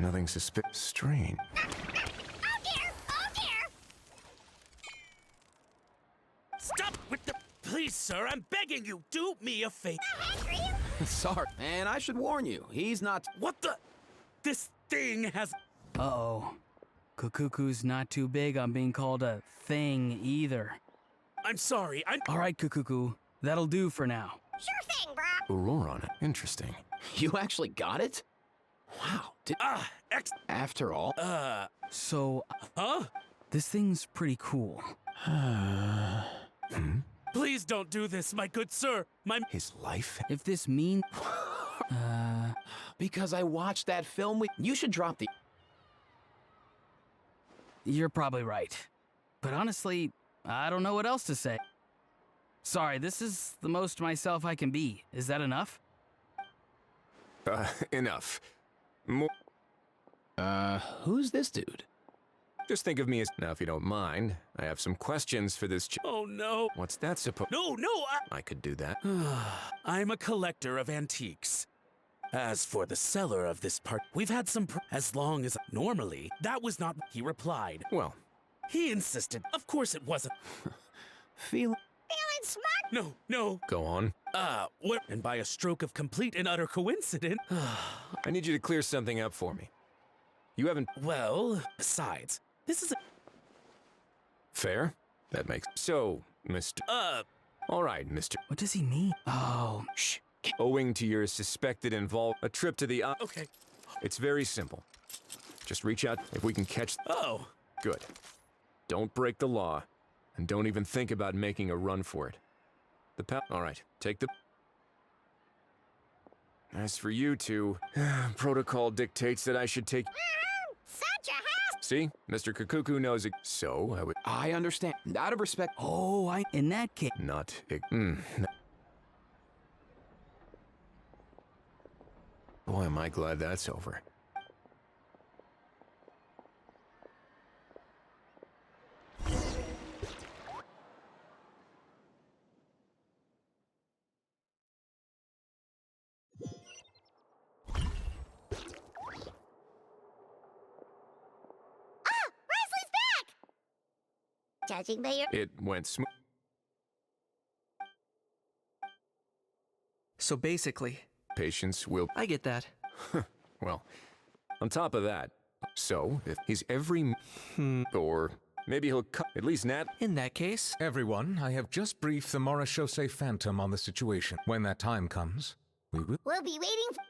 Nothing strange. Oh dear! Oh dear! Stop with the... Please, sir, I'm begging you, do me a favor. Sorry, and I should warn you, he's not... What the... This thing has... Uh-oh. Kukuku's not too big on being called a thing either. I'm sorry, All right, Kukuku. That'll do for now. Sure thing, bro. Auroron. Interesting. You actually got it? Wow. After all... So... Huh? This thing's pretty cool. Please don't do this, my good sir. His life? If this means... Because I watched that film, you should drop the... You're probably right. But honestly, I don't know what else to say. Sorry, this is the most myself I can be. Is that enough? Enough. More... who's this dude? Just think of me as... Now, if you don't mind, I have some questions for this Oh, no. What's that supposed... No, I could do that. I'm a collector of antiques. As for the seller of this part, we've had some as long as... Normally, that was not... He replied. Well... He insisted. Of course it wasn't. Feeling smart? No. Go on. What? And by a stroke of complete and utter coincidence... I need you to clear something up for me. You haven't... Well, besides, this is a... Fair? That makes... So, Mr... All right, Mr... What does he mean? Oh, shh. Owing to your suspected a trip to the... Okay. It's very simple. Just reach out if we can catch... Oh. Good. Don't break the law, and don't even think about making a run for it. All right, take the... As for you two, protocol dictates that I should take... Such a house! See? Mr. Kukuku knows it. So, I would... I understand. Out of respect... Oh, in that case... Not... Boy, am I glad that's over. Judging by your... It went smooth. So basically... Patience will... I get that. Well, on top of that, so, if he's every... Or maybe he'll cut... At least Nat... In that case... Everyone, I have just briefed the Morishose Phantom on the situation. When that time comes, we will... We'll be waiting for...